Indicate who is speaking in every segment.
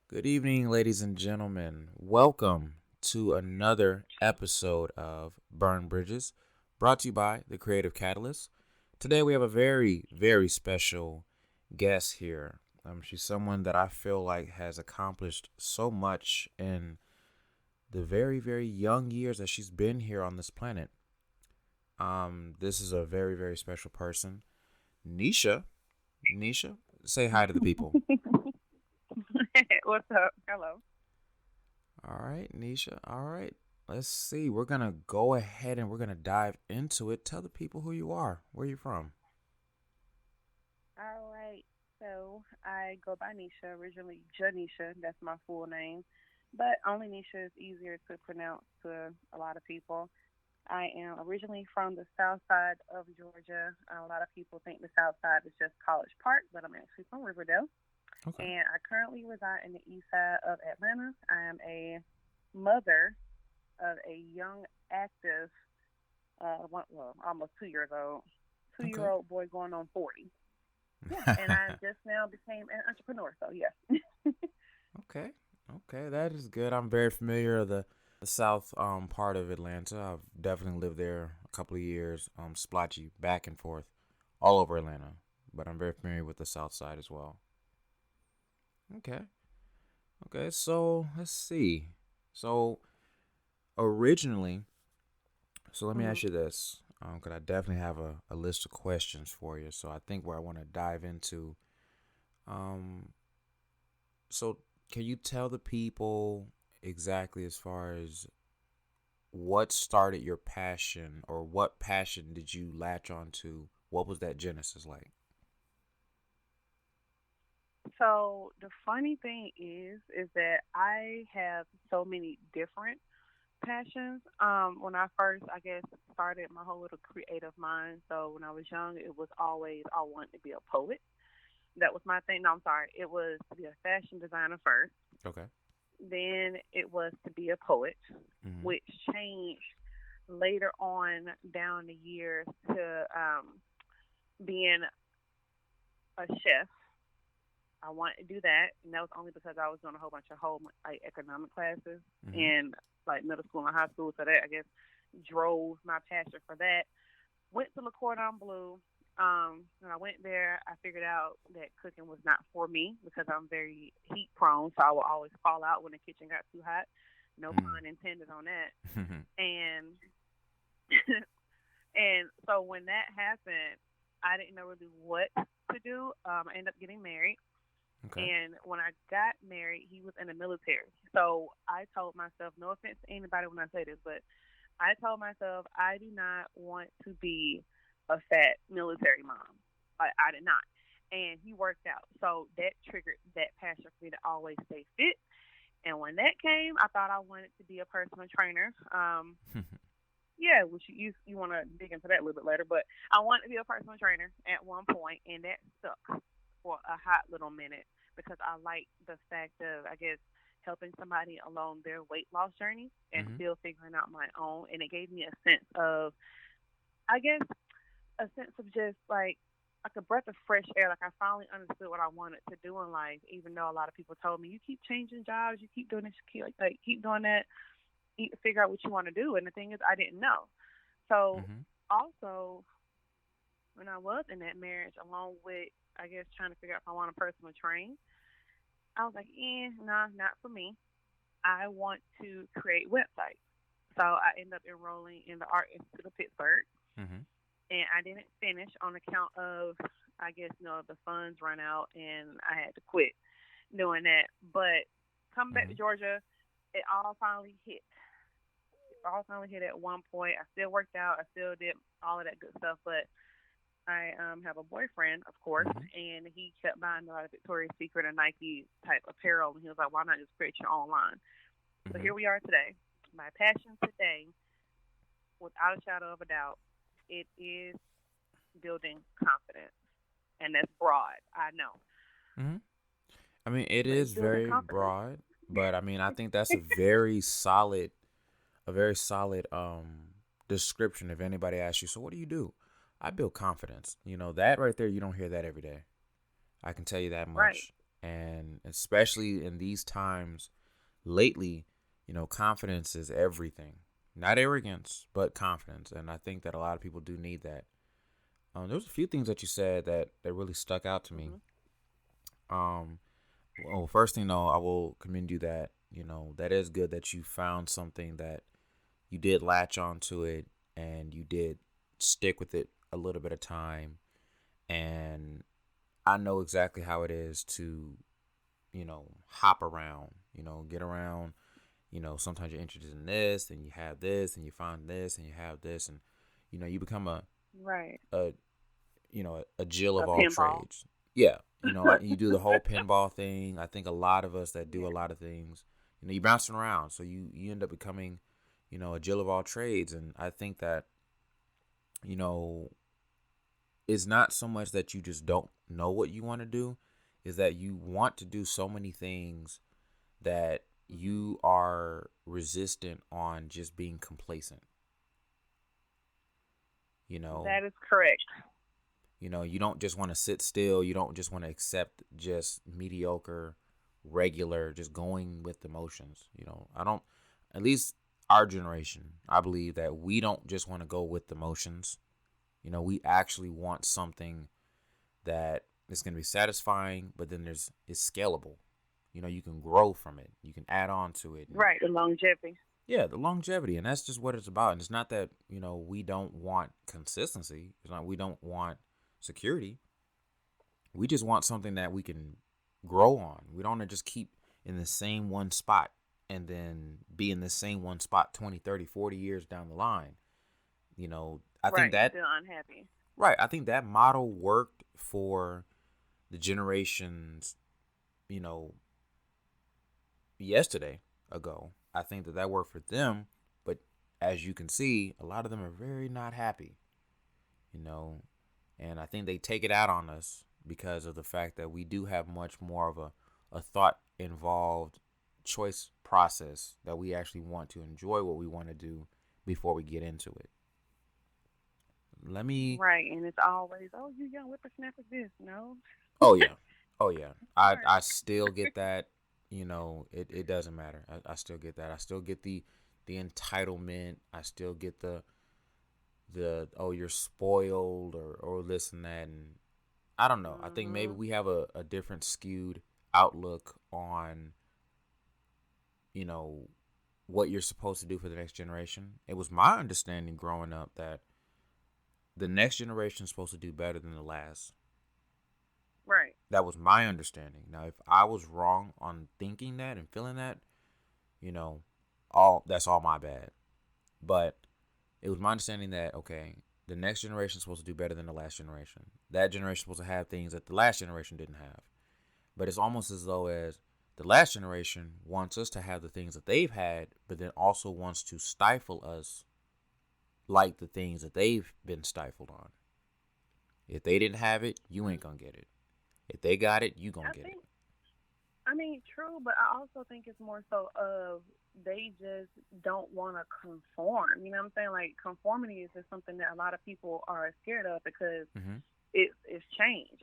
Speaker 1: Good evening, ladies and gentlemen. Welcome to another episode of Burn Bridges, brought to you by The Creative Catalyst. Today we have a very, very special guest here. She's someone that I feel like has accomplished so much in the very, very young years that she's been here on this planet. This is a very, very special person. Nisha. Nisha, say hi to the people.
Speaker 2: What's up? Hello.
Speaker 1: All right, Nisha. All right. Let's see. We're going to go ahead and we're going to dive into it. Tell the people who you are, where you from.
Speaker 2: All right. So I go by Nisha, originally Janisha. That's my full name. But only Nisha is easier to pronounce to a lot of people. I am originally from the south side of Georgia. A lot of people think the south side is just College Park, but I'm actually from Riverdale.
Speaker 1: Okay.
Speaker 2: And I currently reside in the east side of Atlanta. I am a mother of a young, active, almost 2 years old, 2 year
Speaker 1: Okay.
Speaker 2: old boy going on 40. Yeah, and I just now became an entrepreneur. So yeah.
Speaker 1: Okay. Okay. That is good. I'm very familiar of the south part of Atlanta. I've definitely lived there a couple of years, splotchy back and forth all over Atlanta. But I'm very familiar with the south side as well. Okay. Okay. So let's see. So originally, so let me
Speaker 2: hmm
Speaker 1: ask you this, because I definitely have a list of questions for you. So I think where I want to dive into, um, so can you tell the people exactly as far as what started your passion or what passion did you latch on to? What was that genesis like?
Speaker 2: So the funny thing is that I have so many different passions. When I first, I guess, started my whole little creative mind. So when I was young, it was always I wanted to be a poet. That was my thing. No, I'm sorry. It was to be a fashion designer first.
Speaker 1: Okay.
Speaker 2: Then it was to be a poet,
Speaker 1: Mm-hmm.
Speaker 2: which changed later on down the years to being a chef. I wanted to do that, and that was only because I was doing a whole bunch of home like economic classes
Speaker 1: Mm-hmm.
Speaker 2: in like middle school and high school. So that I guess drove my passion for that. Went to Le Cordon Bleu. When I went there, I figured out that cooking was not for me because I'm very heat prone, so I would always fall out when the kitchen got too hot. No pun intended on that.
Speaker 1: Mm-hmm.
Speaker 2: And and so when that happened, I didn't know really what to do. I ended up getting married.
Speaker 1: Okay.
Speaker 2: And when I got married, he was in the military. So I told myself, no offense to anybody when I say this, but I told myself I do not want to be a fat military mom. I did not. And he worked out. So that triggered that passion for me to always stay fit. And when that came, I thought I wanted to be a personal trainer. Yeah, which you want to dig into that a little bit later, but I wanted to be a personal trainer at one point, and that stuck for a hot little minute because I like the fact of, I guess, helping somebody along their weight loss journey and
Speaker 1: Mm-hmm.
Speaker 2: still figuring out my own. And it gave me a sense of, I guess, a sense of just like a breath of fresh air. Like I finally understood what I wanted to do in life, even though a lot of people told me, you keep changing jobs, you keep doing this, you keep, like keep doing that, you figure out what you want to do. And the thing is, I didn't know. So
Speaker 1: Mm-hmm.
Speaker 2: also, when I was in that marriage, along with I guess trying to figure out if I want a personal train, I was like, nah, not for me. I want to create websites. So I ended up enrolling in the Art Institute of Pittsburgh,
Speaker 1: Mm-hmm.
Speaker 2: and I didn't finish on account of, I guess, the funds run out, and I had to quit doing that. But coming back
Speaker 1: Mm-hmm.
Speaker 2: to Georgia, it all finally hit. It all finally hit at one point. I still worked out. I still did all of that good stuff, but I have a boyfriend, of course,
Speaker 1: Mm-hmm.
Speaker 2: and he kept buying a lot of Victoria's Secret and Nike type apparel, and he was like, "Why not just create your own line?" So
Speaker 1: Mm-hmm.
Speaker 2: here we are today. My passion today, without a shadow of a doubt, it is building confidence, and that's broad, I know,
Speaker 1: Mm-hmm. I mean, it
Speaker 2: but it's
Speaker 1: is
Speaker 2: building
Speaker 1: very
Speaker 2: confidence.
Speaker 1: broad, but I mean, I think that's a very solid description. If anybody asks you, so what do you do? I build confidence. You know that right there. You don't hear that every day. I can tell you that
Speaker 2: Right.
Speaker 1: much. And especially in these times lately, confidence is everything. Not arrogance, but confidence. And I think that a lot of people do need that. There was a few things that you said that really stuck out to me.
Speaker 2: Mhm.
Speaker 1: Um, well, first thing though, I will commend you that that is good that you found something that you did latch onto it and you did stick with it a little bit of time. And I know exactly how it is to hop around, get around. Sometimes you're interested in this, and you have this, and you find this, and you have this, and you become
Speaker 2: Right.
Speaker 1: a a Jill
Speaker 2: A
Speaker 1: of all
Speaker 2: pinball.
Speaker 1: trades. Yeah, you do the whole pinball thing. I think a lot of us that do a
Speaker 2: Yeah.
Speaker 1: lot of things, you're bouncing around, so you end up becoming, a Jill of all trades. And I think that you know it's not so much that you just don't know what you want to do, is that you want to do so many things that
Speaker 2: Mhm.
Speaker 1: you are resistant on just being complacent. You know,
Speaker 2: That is correct.
Speaker 1: you don't just want to sit still. You don't just want to accept just mediocre, regular, just going with the motions. I don't, at least our generation, I believe that we don't just want to go with the motions. We actually want something that is going to be satisfying, but then it's scalable. You can grow from it. You can add on to it. And
Speaker 2: Right. The longevity.
Speaker 1: yeah, the longevity, and that's just what it's about. And it's not that we don't want consistency. It's not we don't want security. We just want something that we can grow on. We don't want to just keep in the same one spot and then be in the same one spot 20, 30, 40 years down the line. I think
Speaker 2: Right.
Speaker 1: that
Speaker 2: Still unhappy.
Speaker 1: right. I think that model worked for the generations, you know, yesterday ago. I think that worked for them, but as you can see, a lot of them are very not happy, you know, and I think they take it out on us because of the fact that we do have much more of a thought involved choice process that we actually want to enjoy what we want to do before we get into it. Let me,
Speaker 2: Right. And it's always, oh, you young whippersnapper this. No.
Speaker 1: oh yeah, oh yeah, I
Speaker 2: Right.
Speaker 1: still get that. It doesn't matter. I still get that. I still get the entitlement. I still get the oh, you're spoiled, or this and that. And I don't know. I think maybe
Speaker 2: Mhm.
Speaker 1: we have a different skewed outlook on you know what you're supposed to do for the next generation. It was my understanding growing up that the next generation is supposed to do better than the last.
Speaker 2: Right.
Speaker 1: That was my understanding. Now, if I was wrong on thinking that and feeling that, you know, all that's all my bad. But it was my understanding that okay, the next generation is supposed to do better than the last generation. That generation is supposed to have things that the last generation didn't have. But it's almost as though as the last generation wants us to have the things that they've had, but then also wants to stifle us like the things that they've been stifled on. If they didn't have it, you ain't gonna get it. If they got it, you gonna
Speaker 2: I
Speaker 1: get it.
Speaker 2: think, I mean, true, but I also think it's more so of they just don't want to conform. You know what I'm saying? Like, conformity is just something that a lot of people are scared of because
Speaker 1: Mm-hmm.
Speaker 2: it's change.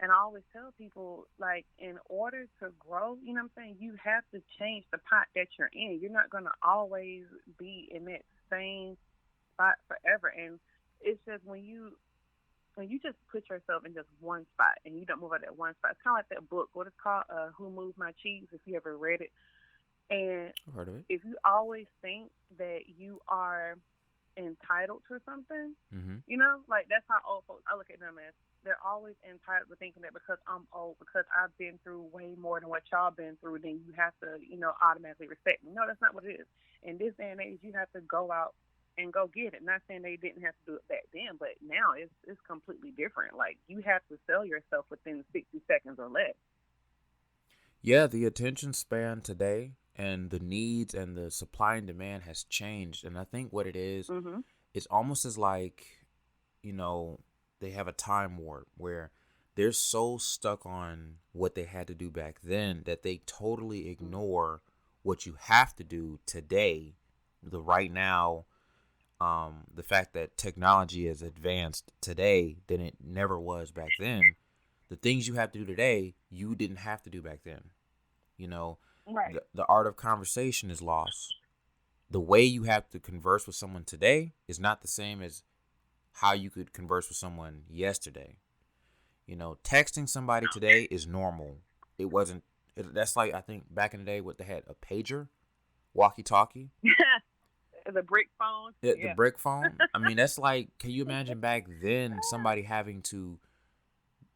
Speaker 2: And I always tell people, like, in order to grow, you know what I'm saying, you have to change the pot that you're in. You're not going to always be in that same spot forever. And it's just when you just put yourself in just one spot and you don't move out of that one spot, it's kind of like that book, what it's called, Who Moved My Cheese, if you ever read it. And
Speaker 1: I've heard of it.
Speaker 2: if you always think that you are entitled to something,
Speaker 1: Mm-hmm.
Speaker 2: you know, like that's how old folks, I look at them as they're always entitled to thinking that because I'm old, because I've been through way more than what y'all been through, then you have to, automatically respect me. No, that's not what it is. In this day and age, you have to go out and go get it. Not saying they didn't have to do it back then, but now it's completely different. Like you have to sell yourself within 60 seconds or less.
Speaker 1: Yeah, the attention span today and the needs and the supply and demand has changed. And I think what it is,
Speaker 2: Mhm.
Speaker 1: it's almost as like, you know, they have a time warp where they're so stuck on what they had to do back then that they totally
Speaker 2: Mhm.
Speaker 1: ignore what you have to do today, the right now, the fact that technology is advanced today than it never was back then. the things you have to do today, you didn't have to do back then. You know,
Speaker 2: Right.
Speaker 1: the art of conversation is lost. The way you have to converse with someone today is not the same as how you could converse with someone yesterday. You know, texting somebody today is normal. It wasn't. That's like, I think back in the day, what they had, a pager, walkie-talkie,
Speaker 2: The brick phone.
Speaker 1: the
Speaker 2: Yeah.
Speaker 1: brick phone. I mean, that's like, can you imagine back then somebody having to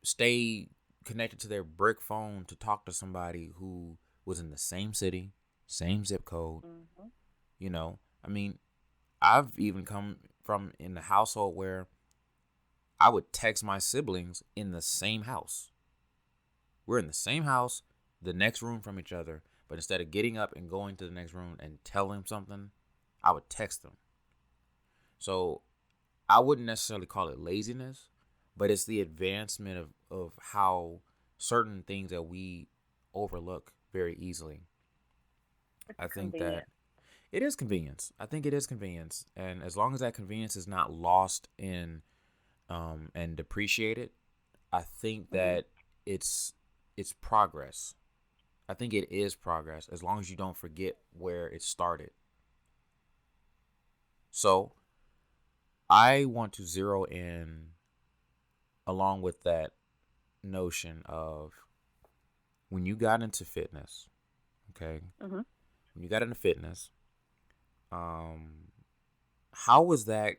Speaker 1: stay connected to their brick phone to talk to somebody who was in the same city, same zip code?
Speaker 2: Hmm.
Speaker 1: You know, I mean, I've even come from in the household where I would text my siblings in the same house. We're in the same house, the next room from each other, but instead of getting up and going to the next room and telling them something, I would text them. So I wouldn't necessarily call it laziness, but it's the advancement of how certain things that we overlook very easily.
Speaker 2: It's
Speaker 1: I think that
Speaker 2: convenient.
Speaker 1: it is convenience. I think it is convenience. And as long as that convenience is not lost in and depreciated, I think
Speaker 2: Hmm.
Speaker 1: that it's it's progress. I think it is progress as long as you don't forget where it started. So I want to zero in along with that notion of when you got into fitness, okay?
Speaker 2: Hmm.
Speaker 1: When you got into fitness, um, how was that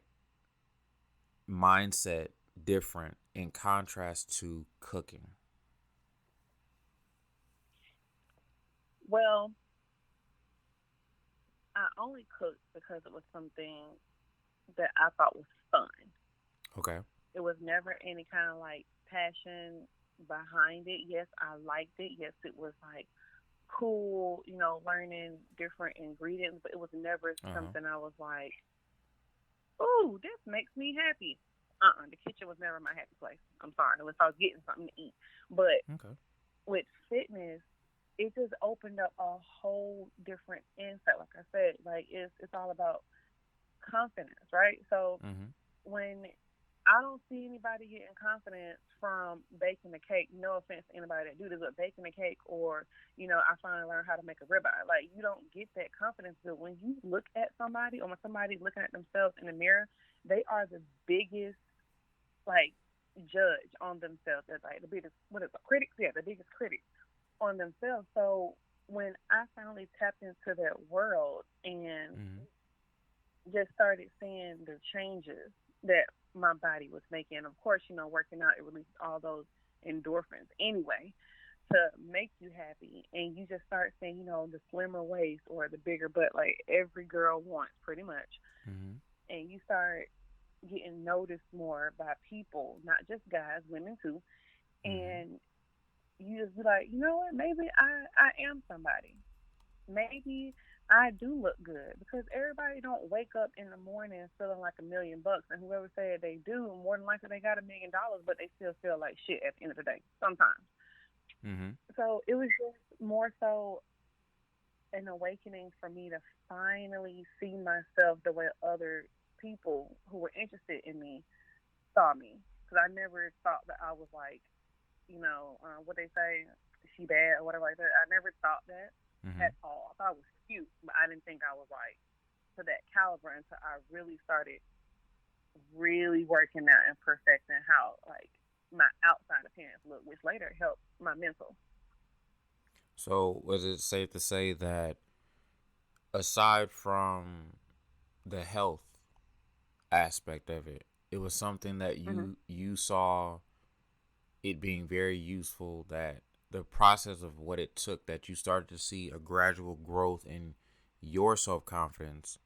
Speaker 1: mindset different in contrast to cooking?
Speaker 2: Well, I only cooked because it was something that I thought was fun.
Speaker 1: Okay.
Speaker 2: It was never any kind of like passion behind it. Yes, I liked it. Yes, it was like cool, learning different ingredients, but it was never
Speaker 1: Uh huh.
Speaker 2: something I was like, ooh, this makes me happy. The kitchen was never my happy place. I'm sorry, unless I was getting something to eat. But
Speaker 1: Okay.
Speaker 2: with fitness, it just opened up a whole different insight. Like I said, like it's all about confidence, right? So
Speaker 1: Mm-hmm.
Speaker 2: when I don't see anybody getting confidence from baking a cake. No offense to anybody that do this, but baking a cake or, I finally learned how to make a ribeye. Like you don't get that confidence, but when you look at somebody or when somebody's looking at themselves in the mirror, they are the biggest like judge on themselves. They're like the biggest what is it, critics? Yeah, the biggest critics on themselves. So when I finally tapped into that world and
Speaker 1: Mm-hmm.
Speaker 2: just started seeing the changes that my body was making. Of course, working out, it released all those endorphins anyway to make you happy. And you just start seeing, the slimmer waist or the bigger butt like every girl wants pretty much.
Speaker 1: Mm-hmm.
Speaker 2: And you start getting noticed more by people, not just guys, women too.
Speaker 1: Mm-hmm.
Speaker 2: And you just be like, you know what, maybe I am somebody. Maybe I do look good because everybody don't wake up in the morning feeling like $1 million, and whoever said they do, more than likely they got $1 million, but they still feel like shit at the end of the day sometimes.
Speaker 1: Mm-hmm.
Speaker 2: So it was just more so an awakening for me to finally see myself the way other people who were interested in me saw me, because I never thought that I was like, what they say, she bad or whatever like that. I never thought that
Speaker 1: Mm-hmm.
Speaker 2: at all. I thought I was cute, but I didn't think I was like to that caliber until I really started really working out and perfecting how like my outside appearance looked, which later helped my mental.
Speaker 1: So, was it safe to say that aside from the health aspect of it, it was something that
Speaker 2: Hmm.
Speaker 1: you saw it being very useful, that the process of what it took, that you started to see a gradual growth in your self-confidence,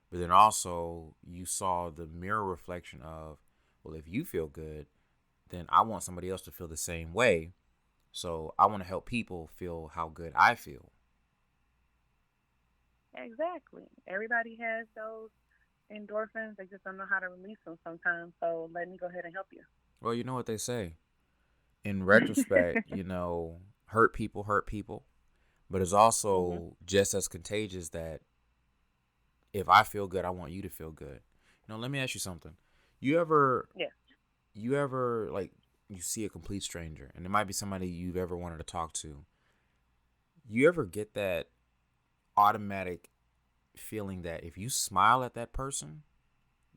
Speaker 1: but then also you saw the mirror reflection of, well, if you feel good, then I want somebody else to feel the same way, so I want to help people feel how good I feel.
Speaker 2: Exactly. Everybody has those endorphins. They just don't know how to release them sometimes. So let me go ahead and help you.
Speaker 1: Well, you know what they say, in retrospect, hurt people, but it's
Speaker 2: Hmm.
Speaker 1: also just as contagious that if I feel good, I want you to feel good. Let me ask you something. You ever
Speaker 2: Yeah.
Speaker 1: you ever like you see a complete stranger, and it might be somebody you've ever wanted to talk to. You ever get that automatic feeling that if you smile at that person,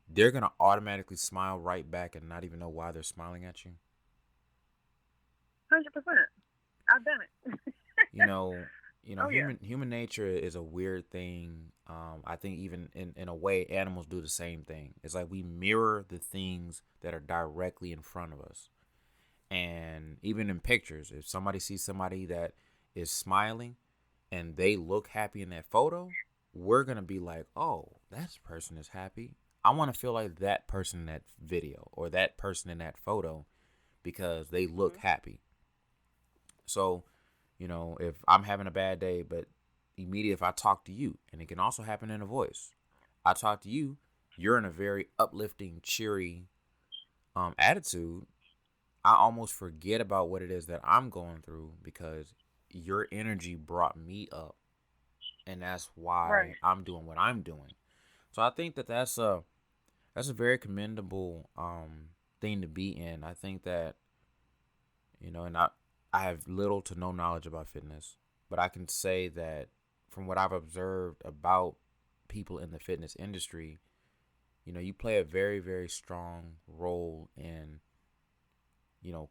Speaker 1: they're gonna automatically smile right back and not even know why they're smiling at you?
Speaker 2: 100%. I've done it.
Speaker 1: You know,
Speaker 2: Oh yeah.
Speaker 1: human nature is a weird thing. I think even in a way, animals do the same thing. It's like we mirror the things that are directly in front of us. And even in pictures, if somebody sees somebody that is smiling and they look happy in that photo, we're going to be like, oh, that person is happy. I want to feel like that person in that video or that person in that photo because they look
Speaker 2: Mhm.
Speaker 1: happy. So, if I'm having a bad day, but immediately if I talk to you, and it can also happen in a voice, I talk to you, you're in a very uplifting, cheery attitude. I almost forget about what it is that I'm going through because your energy brought me up, and that's
Speaker 2: Right.
Speaker 1: why I'm doing what I'm doing. So I think that that's a very commendable thing to be in. I think that and I have little to no knowledge about fitness, but I can say that from what I've observed about people in the fitness industry, you play a very very strong role in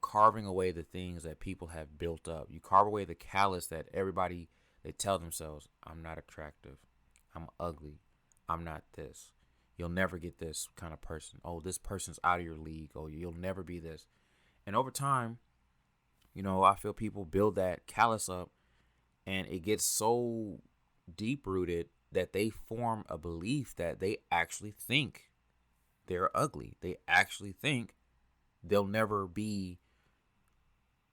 Speaker 1: carving away the things that people have built up. You carve away the callous that everybody they tell themselves, I'm not attractive. I'm ugly. I'm not this. You'll never get this kind of person. Oh, this person's out of your league. Oh, you'll never be this. And over time, I feel people build that callus up and it gets so deep rooted that they form a belief that they actually think they're ugly. They actually think they'll never be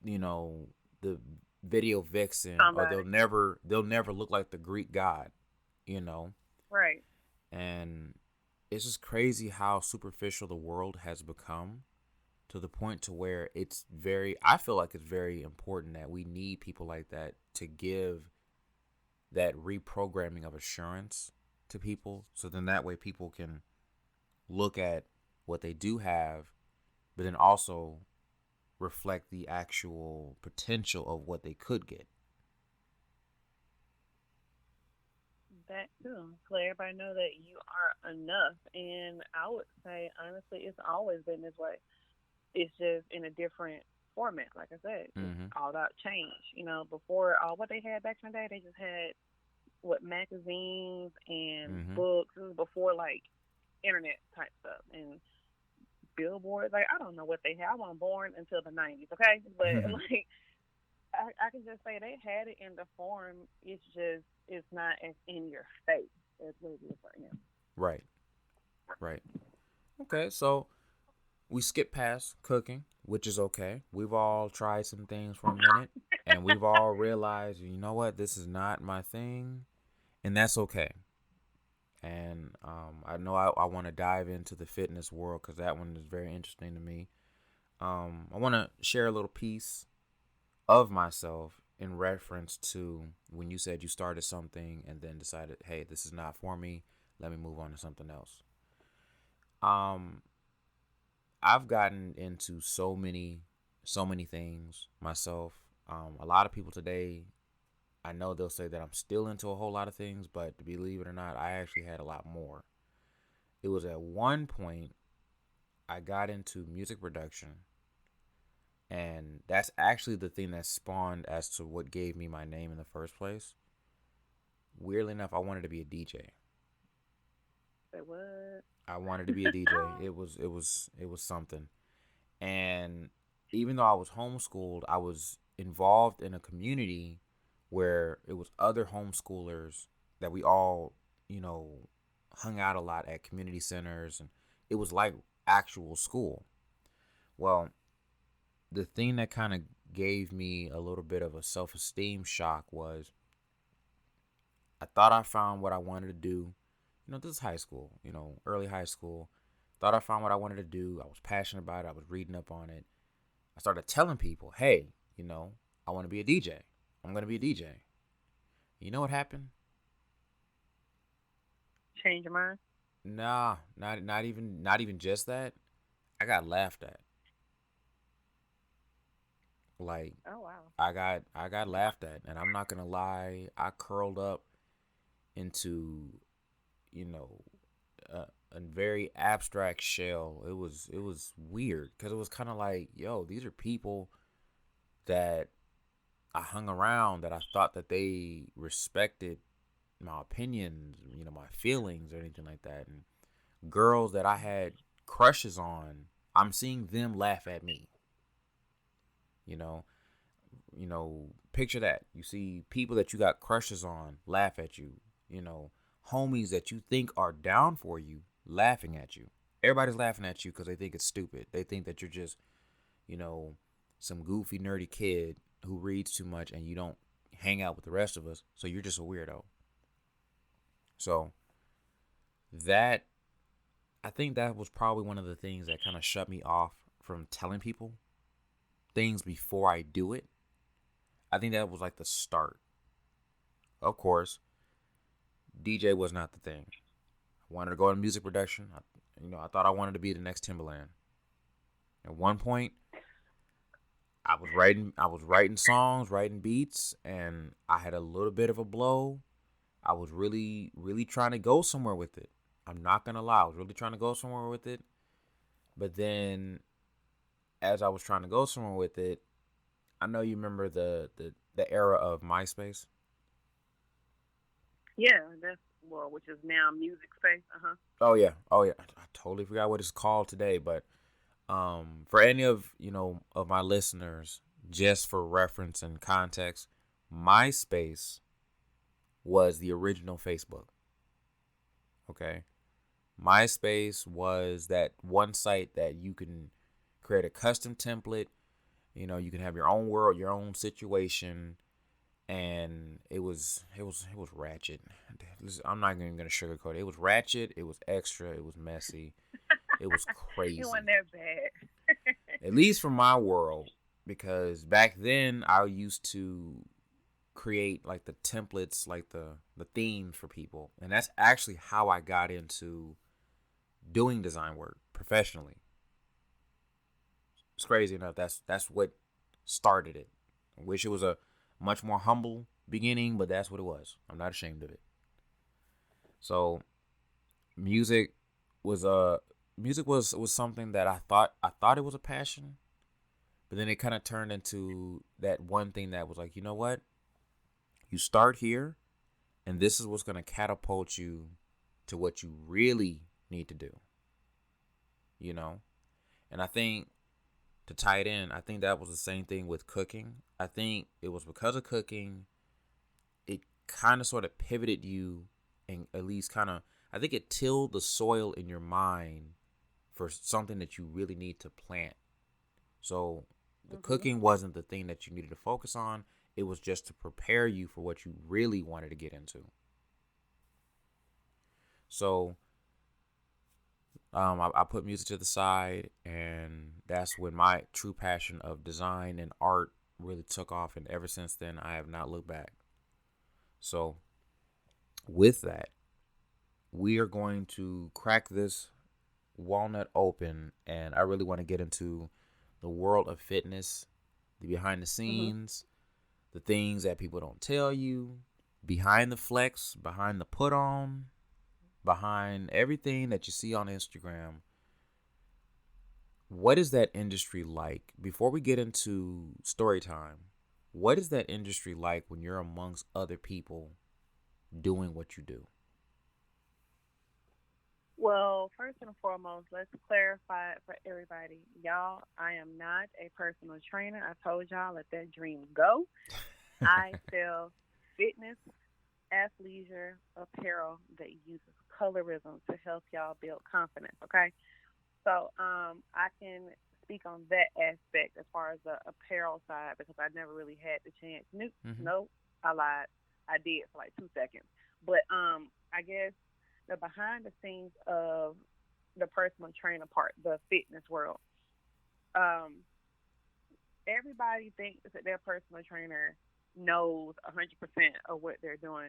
Speaker 1: the video vixen, or they'll
Speaker 2: Somebody.
Speaker 1: never they'll never look like the Greek god, you know.
Speaker 2: Right.
Speaker 1: And it's just crazy how superficial the world has become, to the point to where I feel like it's very important that we need people like that to give that reprogramming of assurance to people, so then that way people can look at what they do have, but then also reflect the actual potential of what they could get.
Speaker 2: That too. So let everybody know that you are enough. And I would say honestly, it's always been this way. It's just in a different format. Like I said, it's
Speaker 1: Mm-hmm.
Speaker 2: all about change. Before all what they had back in the day, they just had what magazines and
Speaker 1: Mm-hmm.
Speaker 2: books. This was before like internet type stuff and billboards. Like I don't know what they had. I wasn't born until the '90s. Okay, but like I can just say they had it in the form. It's just it's not as in your face as what it is right now.
Speaker 1: Right. Right. Okay. So we skip past cooking, which is okay. We've all tried some things for a minute, and we've all realized, you know what, this is not my thing, and that's okay. And I know I want to dive into the fitness world because that one is very interesting to me. I want to share a little piece of myself in reference to when you said you started something and then decided, hey, this is not for me. Let me move on to something else. Um, I've gotten into so many things myself. A lot of people today, I know they'll say that I'm still into a whole lot of things, but to believe it or not, I actually had a lot more. It was at one point I got into music production, and that's actually the thing that spawned as to what gave me my name in the first place. Weirdly enough, I wanted to be a DJ.
Speaker 2: Say what?
Speaker 1: I wanted to be a DJ. It was something. And even though I was homeschooled, I was involved in a community where it was other homeschoolers that we all, you know, hung out a lot at community centers, and it was like actual school. Well, the thing that kind of gave me a little bit of a self-esteem shock was I thought I found what I wanted to do. This is high school, early high school. Thought I found what I wanted to do. I was passionate about it. I was reading up on it. I started telling people, hey, I want to be a DJ. I'm going to be a DJ. You know what happened?
Speaker 2: Change your mind?
Speaker 1: Nah, not even just that. I got laughed at. Like
Speaker 2: Oh wow.
Speaker 1: I got laughed at, and I'm not gonna lie. I curled up into, you know, a very abstract shell. It was weird because it was kind of like, yo, these are people that I hung around, that I thought that they respected my opinions, my feelings or anything like that. And girls that I had crushes on, I'm seeing them laugh at me. You know, picture that. You see people that you got crushes on laugh at you. Homies that you think are down for you laughing at you. Everybody's laughing at you because they think it's stupid. They think that you're just, you know, some goofy nerdy kid who reads too much and you don't hang out with the rest of us, so you're just a weirdo. So that I think that was probably one of the things that kind of shut me off from telling people things before I do it. I think that was like the start. Of course, DJ was not the thing. I wanted to go into music production. I thought I wanted to be the next Timberland. At one point, I was writing songs, writing beats, and I had a little bit of a blow. I was really, really trying to go somewhere with it. I'm not gonna lie, I was really trying to go somewhere with it. But then, as I was trying to go somewhere with it, I know you remember the era of MySpace.
Speaker 2: Yeah, that's well, which is now music space.
Speaker 1: Oh yeah, oh yeah. I totally forgot what it's called today, but for any of of my listeners, just for reference and context, MySpace was the original Facebook. Okay, MySpace was that one site that you can create a custom template. You can have your own world, your own situation, and it was ratchet. I'm not even gonna sugarcoat it. It was ratchet. It was extra. It was messy. It was
Speaker 2: It wasn't
Speaker 1: crazy.
Speaker 2: that bad.
Speaker 1: At least from my world, because back then I used to create like the templates, like the themes for people, and that's actually how I got into doing design work professionally. It's crazy enough. That's what started it. I wish it was a much more humble beginning, but that's what it was. I'm not ashamed of it. So music was music was something that I thought it was a passion, but then it kind of turned into that one thing that was like, you know what? You start here, and this is what's going to catapult you to what you really need to do, you know? And I think to tie it in, I think that was the same thing with cooking. I think it was because of cooking, it kind of sort of pivoted you, and at least kind of, I think it tilled the soil in your mind for something that you really need to plant. So the
Speaker 2: Mhm.
Speaker 1: cooking wasn't the thing that you needed to focus on. It was just to prepare you for what you really wanted to get into. So I put music to the side, and that's when my true passion of design and art really took off. And ever since then, I have not looked back. So with that, we are going to crack this walnut open, and I really want to get into the world of fitness, the behind the
Speaker 2: Mhm.
Speaker 1: scenes, the things that people don't tell you, behind the flex, behind the put on, behind everything that you see on Instagram. What is that industry like? Before we get into story time, what is that industry like when you're amongst other people doing what you do?
Speaker 2: Well, first and foremost, let's clarify it for everybody. Y'all, I am not a personal trainer. I told y'all, let that dream go. I sell fitness, athleisure, apparel that uses colorism to help y'all build confidence, okay? So I can speak on that aspect as far as the apparel side because I never really had the chance. Nope,
Speaker 1: Mm-hmm.
Speaker 2: nope, I lied. I did for like 2 seconds. But I guess the behind the scenes of the personal trainer part, the fitness world. Um, Everybody thinks that their personal trainer knows 100% of what they're doing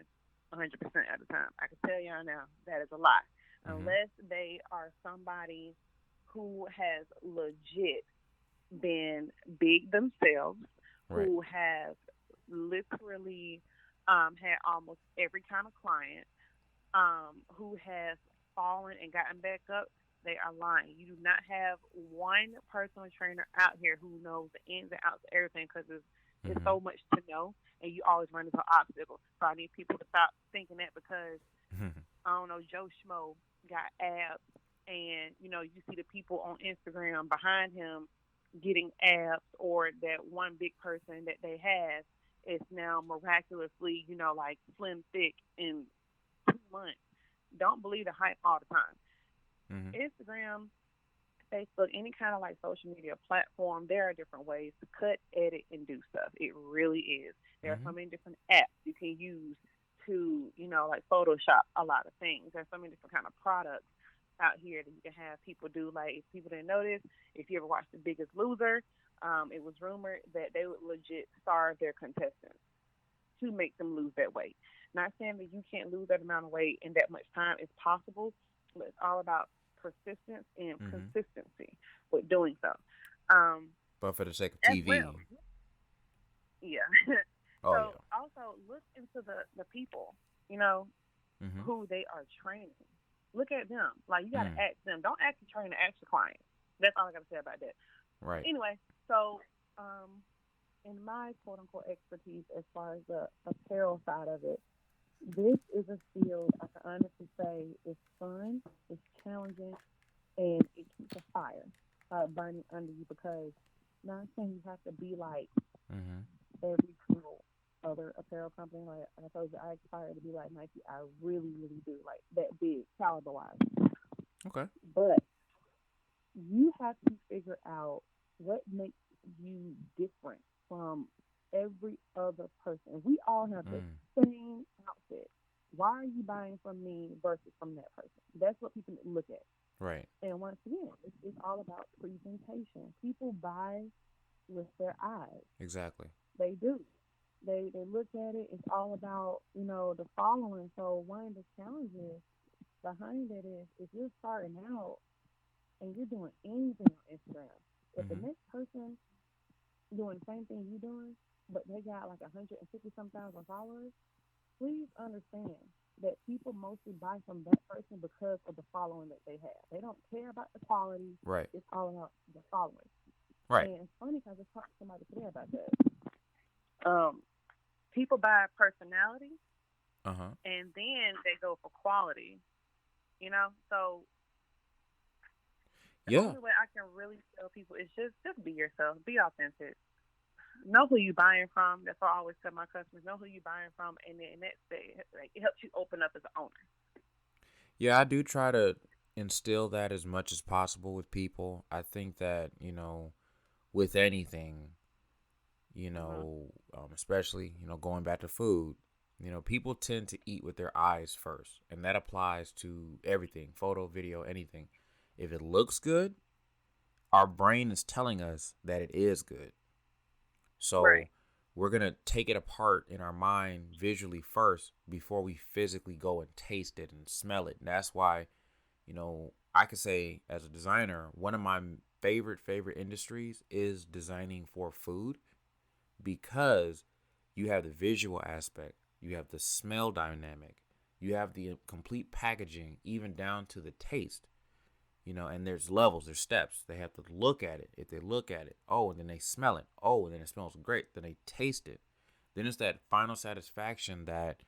Speaker 2: 100% of the time. I can tell y'all now that is a lie.
Speaker 1: Mm-hmm.
Speaker 2: Unless they are somebody who has legit been big themselves,
Speaker 1: Right.
Speaker 2: who have literally had almost every kind of client, who has fallen and gotten back up, they are lying. You do not have one personal trainer out here who knows the ins and outs of everything because it's
Speaker 1: Mm-hmm.
Speaker 2: so much to know, and you always run into obstacles. So I need people to stop thinking that because I don't know Joe Schmo got abs, and you see the people on Instagram behind him getting abs, or that one big person that they have is now miraculously like slim thick in 2 months. Don't believe the hype all the time.
Speaker 1: Mm-hmm.
Speaker 2: Instagram, Facebook, any kind of like social media platform, there are different ways to cut, edit, and do stuff. It really is. There are
Speaker 1: Mm-hmm.
Speaker 2: so many different apps you can use to, like Photoshop a lot of things. There's so many different kind of products out here that you can have people do. Like, if people didn't notice, if you ever watched The Biggest Loser, it was rumored that they would legit starve their contestants to make them lose that weight. Not saying that you can't lose that amount of weight in that much time. It's possible, but it's all about persistence and
Speaker 1: Mm-hmm.
Speaker 2: consistency with doing so. Um,
Speaker 1: But for the sake of
Speaker 2: as well,
Speaker 1: TV.
Speaker 2: yeah.
Speaker 1: Oh
Speaker 2: So
Speaker 1: yeah.
Speaker 2: also look into the people, you know,
Speaker 1: Mm-hmm.
Speaker 2: who they are training. Look at them. Like, you got to
Speaker 1: Mm.
Speaker 2: ask them. Don't ask the trainer, ask the client. That's all I got to say about that.
Speaker 1: Right.
Speaker 2: Anyway, so in my quote unquote expertise as far as the apparel side of it, this is a field I can honestly say is fun, it's challenging, and it keeps a fire burning under you because not saying you have to be like
Speaker 1: Mm-hmm.
Speaker 2: every single other apparel company. Like I told you, I aspire to be like Nike. I really, really do, like that big caliber wise.
Speaker 1: Okay.
Speaker 2: But you have to figure out what makes you different from every other person. We all have the
Speaker 1: Mm.
Speaker 2: same outfit. Why are you buying from me versus from that person? That's what people look at.
Speaker 1: Right.
Speaker 2: And once again, it's all about presentation. People buy with their eyes.
Speaker 1: Exactly.
Speaker 2: They do. They look at it. It's all about the following. So one of the challenges behind it is if you're starting out and you're doing anything on Instagram, if the
Speaker 1: Mm-hmm.
Speaker 2: next person doing the same thing you're doing, but they got like 150 some thousand followers, please understand that people mostly buy from that person because of the following that they have. They don't care about the quality.
Speaker 1: Right.
Speaker 2: It's all about the following.
Speaker 1: Right.
Speaker 2: And it's funny because I just talked to somebody today about that. People buy personality
Speaker 1: Uh-huh.
Speaker 2: and then they go for quality. So the
Speaker 1: Yeah.
Speaker 2: only way I can really tell people is just be yourself, be authentic, know who you buying from. That's what I always tell my customers: know who you buying from, and then that's like it helps you open up as an owner.
Speaker 1: Yeah, I do try to instill that as much as possible with people. I think that, with anything,
Speaker 2: Mhm.
Speaker 1: especially, going back to food, people tend to eat with their eyes first. And that applies to everything: photo, video, anything. If it looks good, our brain is telling us that it is good. So
Speaker 2: Right.
Speaker 1: we're going to take it apart in our mind visually first before we physically go and taste it and smell it. And that's why, I could say as a designer, one of my favorite industries is designing for food because you have the visual aspect, you have the smell dynamic, you have the complete packaging, even down to the taste. And there's levels, there's steps. They have to look at it. If they look at it, oh, and then they smell it, oh, and then it smells great, then they taste it. Then it's that final satisfaction that,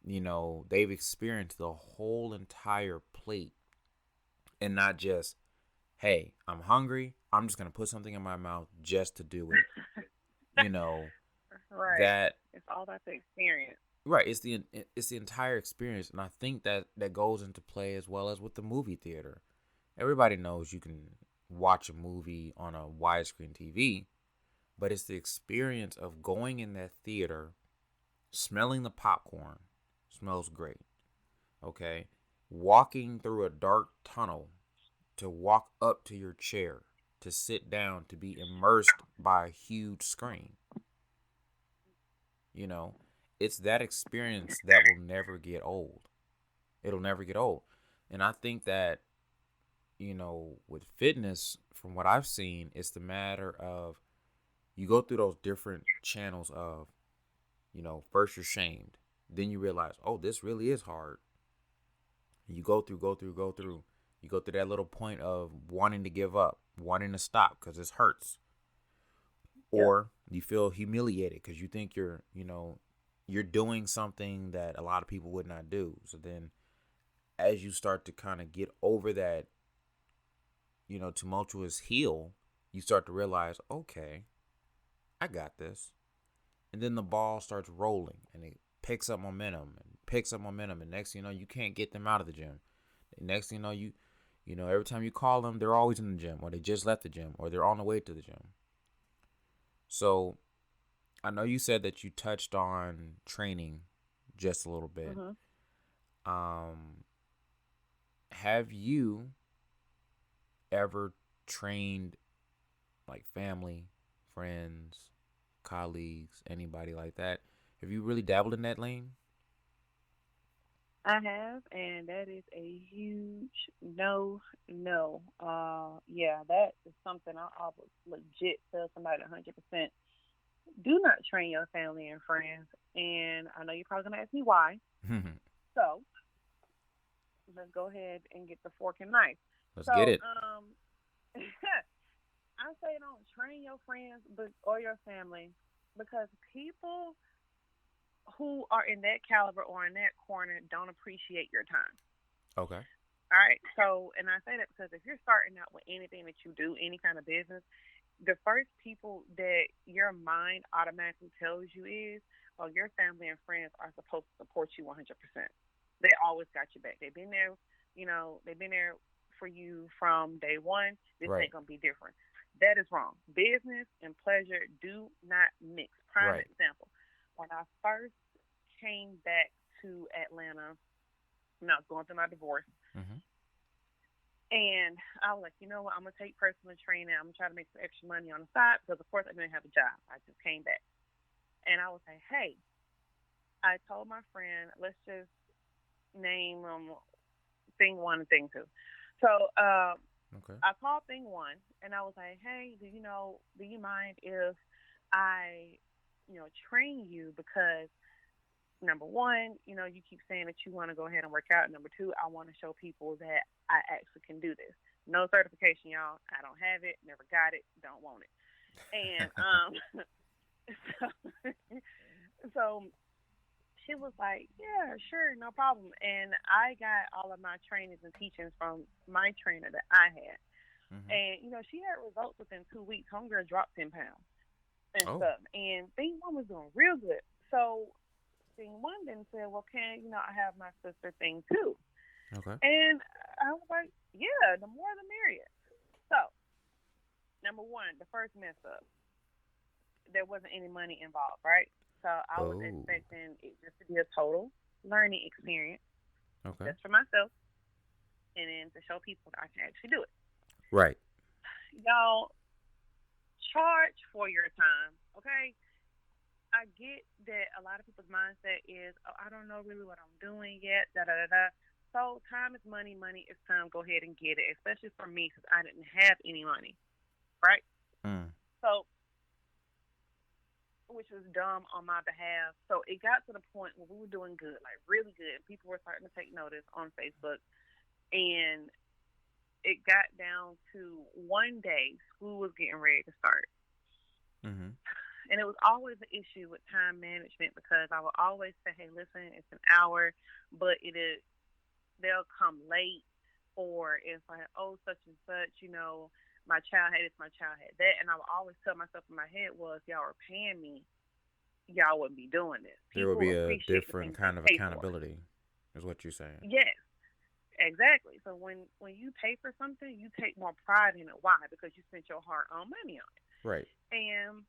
Speaker 1: they've experienced the whole entire plate and not just, hey, I'm hungry, I'm just going to put something in my mouth just to do it. You know,
Speaker 2: Right.
Speaker 1: that
Speaker 2: It's all about the experience.
Speaker 1: right, it's the entire experience, and I think that goes into play as well as with the movie theater. Everybody knows you can watch a movie on a widescreen TV, but it's the experience of going in that theater, smelling the popcorn, smells great, okay? Walking through a dark tunnel to walk up to your chair, to sit down, to be immersed by a huge screen. You know, it's that experience that will never get old. It'll never get old. And I think that, with fitness, from what I've seen, it's the matter of you go through those different channels of, first you're shamed, then you realize, oh, this really is hard. You go through, go through, go through. You go through that little point of wanting to give up, wanting to stop because it hurts,
Speaker 2: Yep.
Speaker 1: or you feel humiliated because you think you're doing something that a lot of people would not do. So then, as you start to kind of get over that, tumultuous hill, you start to realize, okay, I got this. And then the ball starts rolling and it picks up momentum and picks up momentum. And next thing you know, you can't get them out of the gym. Next thing you know, every time you call them, they're always in the gym, or they just left the gym, or they're on the way to the gym. So I know you said that you touched on training just a little bit.
Speaker 2: Mm-hmm.
Speaker 1: Have you ever trained like family, friends, colleagues, anybody like that? Have you really dabbled in that lane?
Speaker 2: I have, and that is a huge no, no. Yeah, that is something I would legit tell somebody 100%. Do not train your family and friends. And I know you're probably gonna ask me why. So let's go ahead and get the fork and knife.
Speaker 1: Let's get
Speaker 2: So,
Speaker 1: it.
Speaker 2: I say don't train your friends or your family because people who are in that caliber or in that corner don't appreciate your time.
Speaker 1: Okay.
Speaker 2: All right. So, and I say that because if you're starting out with anything that you do, any kind of business, the first people that your mind automatically tells you is, oh, your family and friends are supposed to support you 100%. They always got your back. They've been there, they've been there for you from day one. This
Speaker 1: Right.
Speaker 2: ain't going to be different. That is wrong. Business and pleasure do not mix. Prime
Speaker 1: Right.
Speaker 2: example. When I first came back to Atlanta, when I was going through my divorce,
Speaker 1: Mm-hmm.
Speaker 2: and I was like, you know what? I'm gonna take personal training. I'm gonna try to make some extra money on the side because, of course, I didn't have a job. I just came back, and I was like, hey, I told my friend, let's just name thing one and thing two. So
Speaker 1: Okay.
Speaker 2: I called thing one, and I was like, hey, do you mind if I, train you because number one, you keep saying that you want to go ahead and work out. Number two, I want to show people that I actually can do this. No certification, y'all. I don't have it. Never got it. Don't want it. And so, so she was like, "Yeah, sure, no problem." And I got all of my trainings and teachings from my trainer that I had.
Speaker 1: Mm-hmm.
Speaker 2: And she had results within 2 weeks. Homegirl dropped 10 pounds and
Speaker 1: Oh.
Speaker 2: stuff. And thing one was doing real good. So thing one then said, well, I have my sister thing two.
Speaker 1: Okay.
Speaker 2: And I was like, yeah, the more the merrier. So, number one, the first mess up, there wasn't any money involved, right? So I was
Speaker 1: Oh.
Speaker 2: expecting it just to be a total learning experience
Speaker 1: Okay.
Speaker 2: just for myself and then to show people that I can actually do it.
Speaker 1: Right.
Speaker 2: Y'all, charge for your time, okay? I get that a lot of people's mindset is, oh, I don't know really what I'm doing yet, da da da da. So time is money, money is time. Go ahead and get it, especially for me because I didn't have any money, right?
Speaker 1: Mm.
Speaker 2: So, which was dumb on my behalf. So it got to the point where we were doing good, like really good. People were starting to take notice on Facebook, and it got down to one day school was getting ready to start.
Speaker 1: Mm-hmm.
Speaker 2: And it was always an issue with time management because I would always say, "Hey, listen, it's an hour," but they'll come late, or it's like, "Oh, such and such, my child had this, my child had that," and I would always tell myself in my head was, "Y'all are paying me, y'all wouldn't be doing this.
Speaker 1: There will
Speaker 2: People
Speaker 1: be a
Speaker 2: appreciate the
Speaker 1: different
Speaker 2: things they
Speaker 1: kind of
Speaker 2: pay for."
Speaker 1: accountability, is what you're saying.
Speaker 2: Yes, exactly. So when you pay for something, you take more pride in it. Why? Because you spent your hard-earned money on it,
Speaker 1: Right.
Speaker 2: and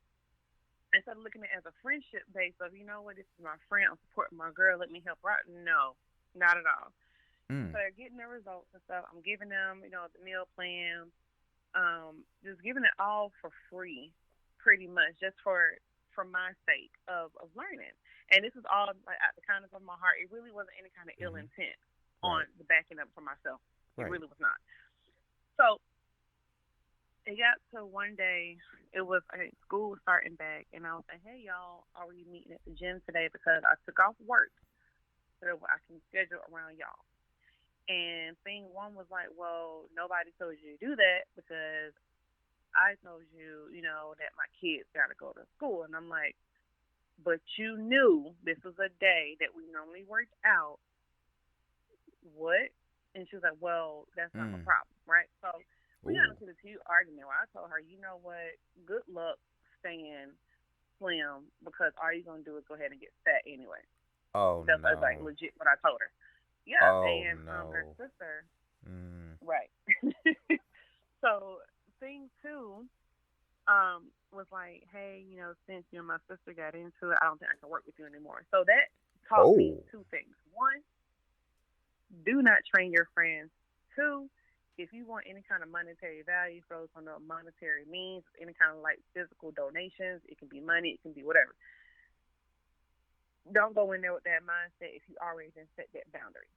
Speaker 2: instead of looking at it as a friendship base of, this is my friend, I'm supporting my girl, let me help her out. No, not at all.
Speaker 1: Mm.
Speaker 2: So they're getting their results and stuff. I'm giving them, the meal plan, just giving it all for free, pretty much, just for my sake of learning. And this is all like at the kindness of my heart. It really wasn't any kind of ill
Speaker 1: Mm-hmm.
Speaker 2: intent
Speaker 1: Right.
Speaker 2: on the backing up for myself. It
Speaker 1: Right.
Speaker 2: really was not. So it got to one day. It was school was starting back, and I was like, "Hey, y'all, are we meeting at the gym today? Because I took off work so that I can schedule around y'all." And thing one was like, "Well, nobody told you to do that because I told you, that my kids got to go to school." And I'm like, "But you knew this was a day that we normally worked out. What?" And she was like, "Well, that's not my
Speaker 1: Mm.
Speaker 2: problem, right?" So we got
Speaker 1: Ooh.
Speaker 2: into this huge argument where I told her, "You know what? Good luck staying slim because all you're gonna do is go ahead and get fat anyway."
Speaker 1: Oh
Speaker 2: That's like
Speaker 1: no.
Speaker 2: legit what I told her. Yeah,
Speaker 1: Oh
Speaker 2: and her
Speaker 1: no.
Speaker 2: sister,
Speaker 1: Mm.
Speaker 2: right? So thing two, was like, "Hey, since my sister got into it, I don't think I can work with you anymore." So that taught me
Speaker 1: Oh.
Speaker 2: two things. One, do not train your friends. Two, if you want any kind of monetary value, throws on the monetary means, any kind of like physical donations, it can be money, it can be whatever. Don't go in there with that mindset if you already done set that boundary.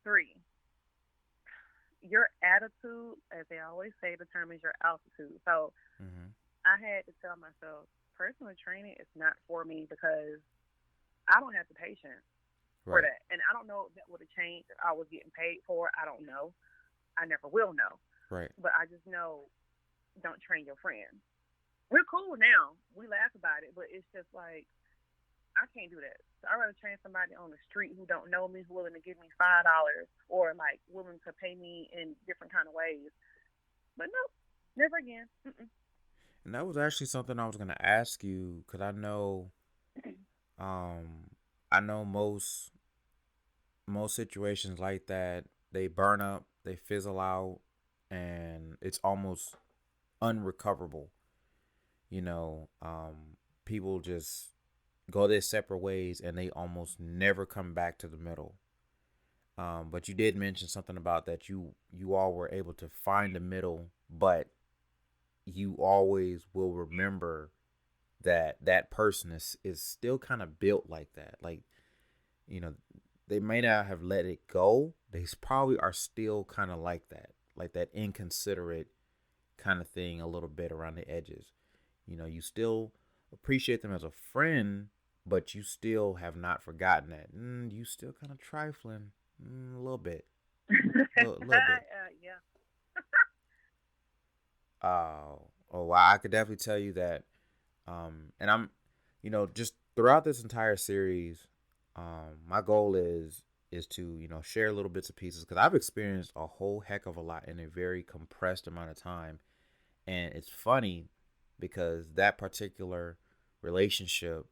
Speaker 2: Three, your attitude, as they always say, determines your altitude. So
Speaker 1: Mm-hmm.
Speaker 2: I had to tell myself, personal training is not for me because I don't have the patience for
Speaker 1: Right.
Speaker 2: that. And I don't know if that would have changed if I was getting paid for it. I don't know. I never will know.
Speaker 1: Right.
Speaker 2: But I just know, don't train your friends. We're cool now. We laugh about it, but it's just like I can't do that. So I'd rather train somebody on the street who don't know me, who's willing to give me $5 or like willing to pay me in different kind of ways. But no, never again. Mm-mm.
Speaker 1: And that was actually something I was gonna ask you because um, I know most situations like that they burn up, they fizzle out, and it's almost unrecoverable. You know, people just go their separate ways and they almost never come back to the middle. But you did mention something about that you all were able to find the middle, but you always will remember that that person is still kind of built like that. Like, you know, they may not have let it go. They probably are still kind of like that inconsiderate kind of thing a little bit around the edges. You know, you still appreciate them as a friend, but you still have not forgotten that. You still kind of trifling a little bit, little bit.
Speaker 2: Yeah.
Speaker 1: Oh, wow. I could definitely tell you that. And I'm, just throughout this entire series, my goal is to share little bits and pieces because I've experienced a whole heck of a lot in a very compressed amount of time, and it's funny because that particular relationship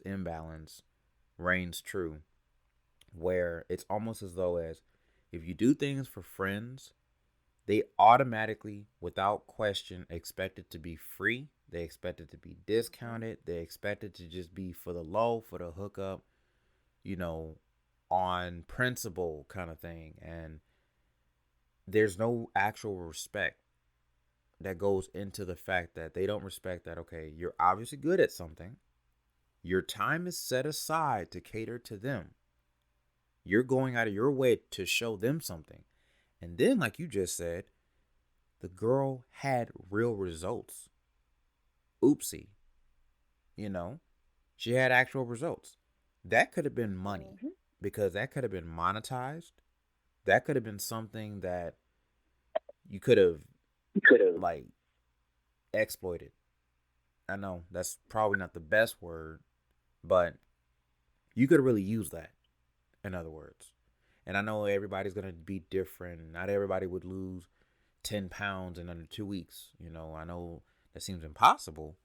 Speaker 1: imbalance reigns true, where it's almost as though as if you do things for friends, they automatically, without question, expect it to be free. They expect it to be
Speaker 2: Hmm.
Speaker 1: discounted. They expect it to just be for the low, for the hookup, you know, on principle kind of thing. And there's no actual respect that goes into the fact that they don't respect that, okay, you're obviously good at something. Your time is set aside to cater to them. You're going out of your way to show them something. And then, like you just said, the girl had real results. Oopsie, you know, she had actual results. That could have been money
Speaker 2: Hmm.
Speaker 1: because that could have been monetized. That could have been something that you could have
Speaker 2: You could have.
Speaker 1: like exploited. I know that's probably not the best word, but you could really use that, in other words. And I know everybody's going to be different. Not everybody would lose 10 pounds in under 2 weeks. I know that seems impossible,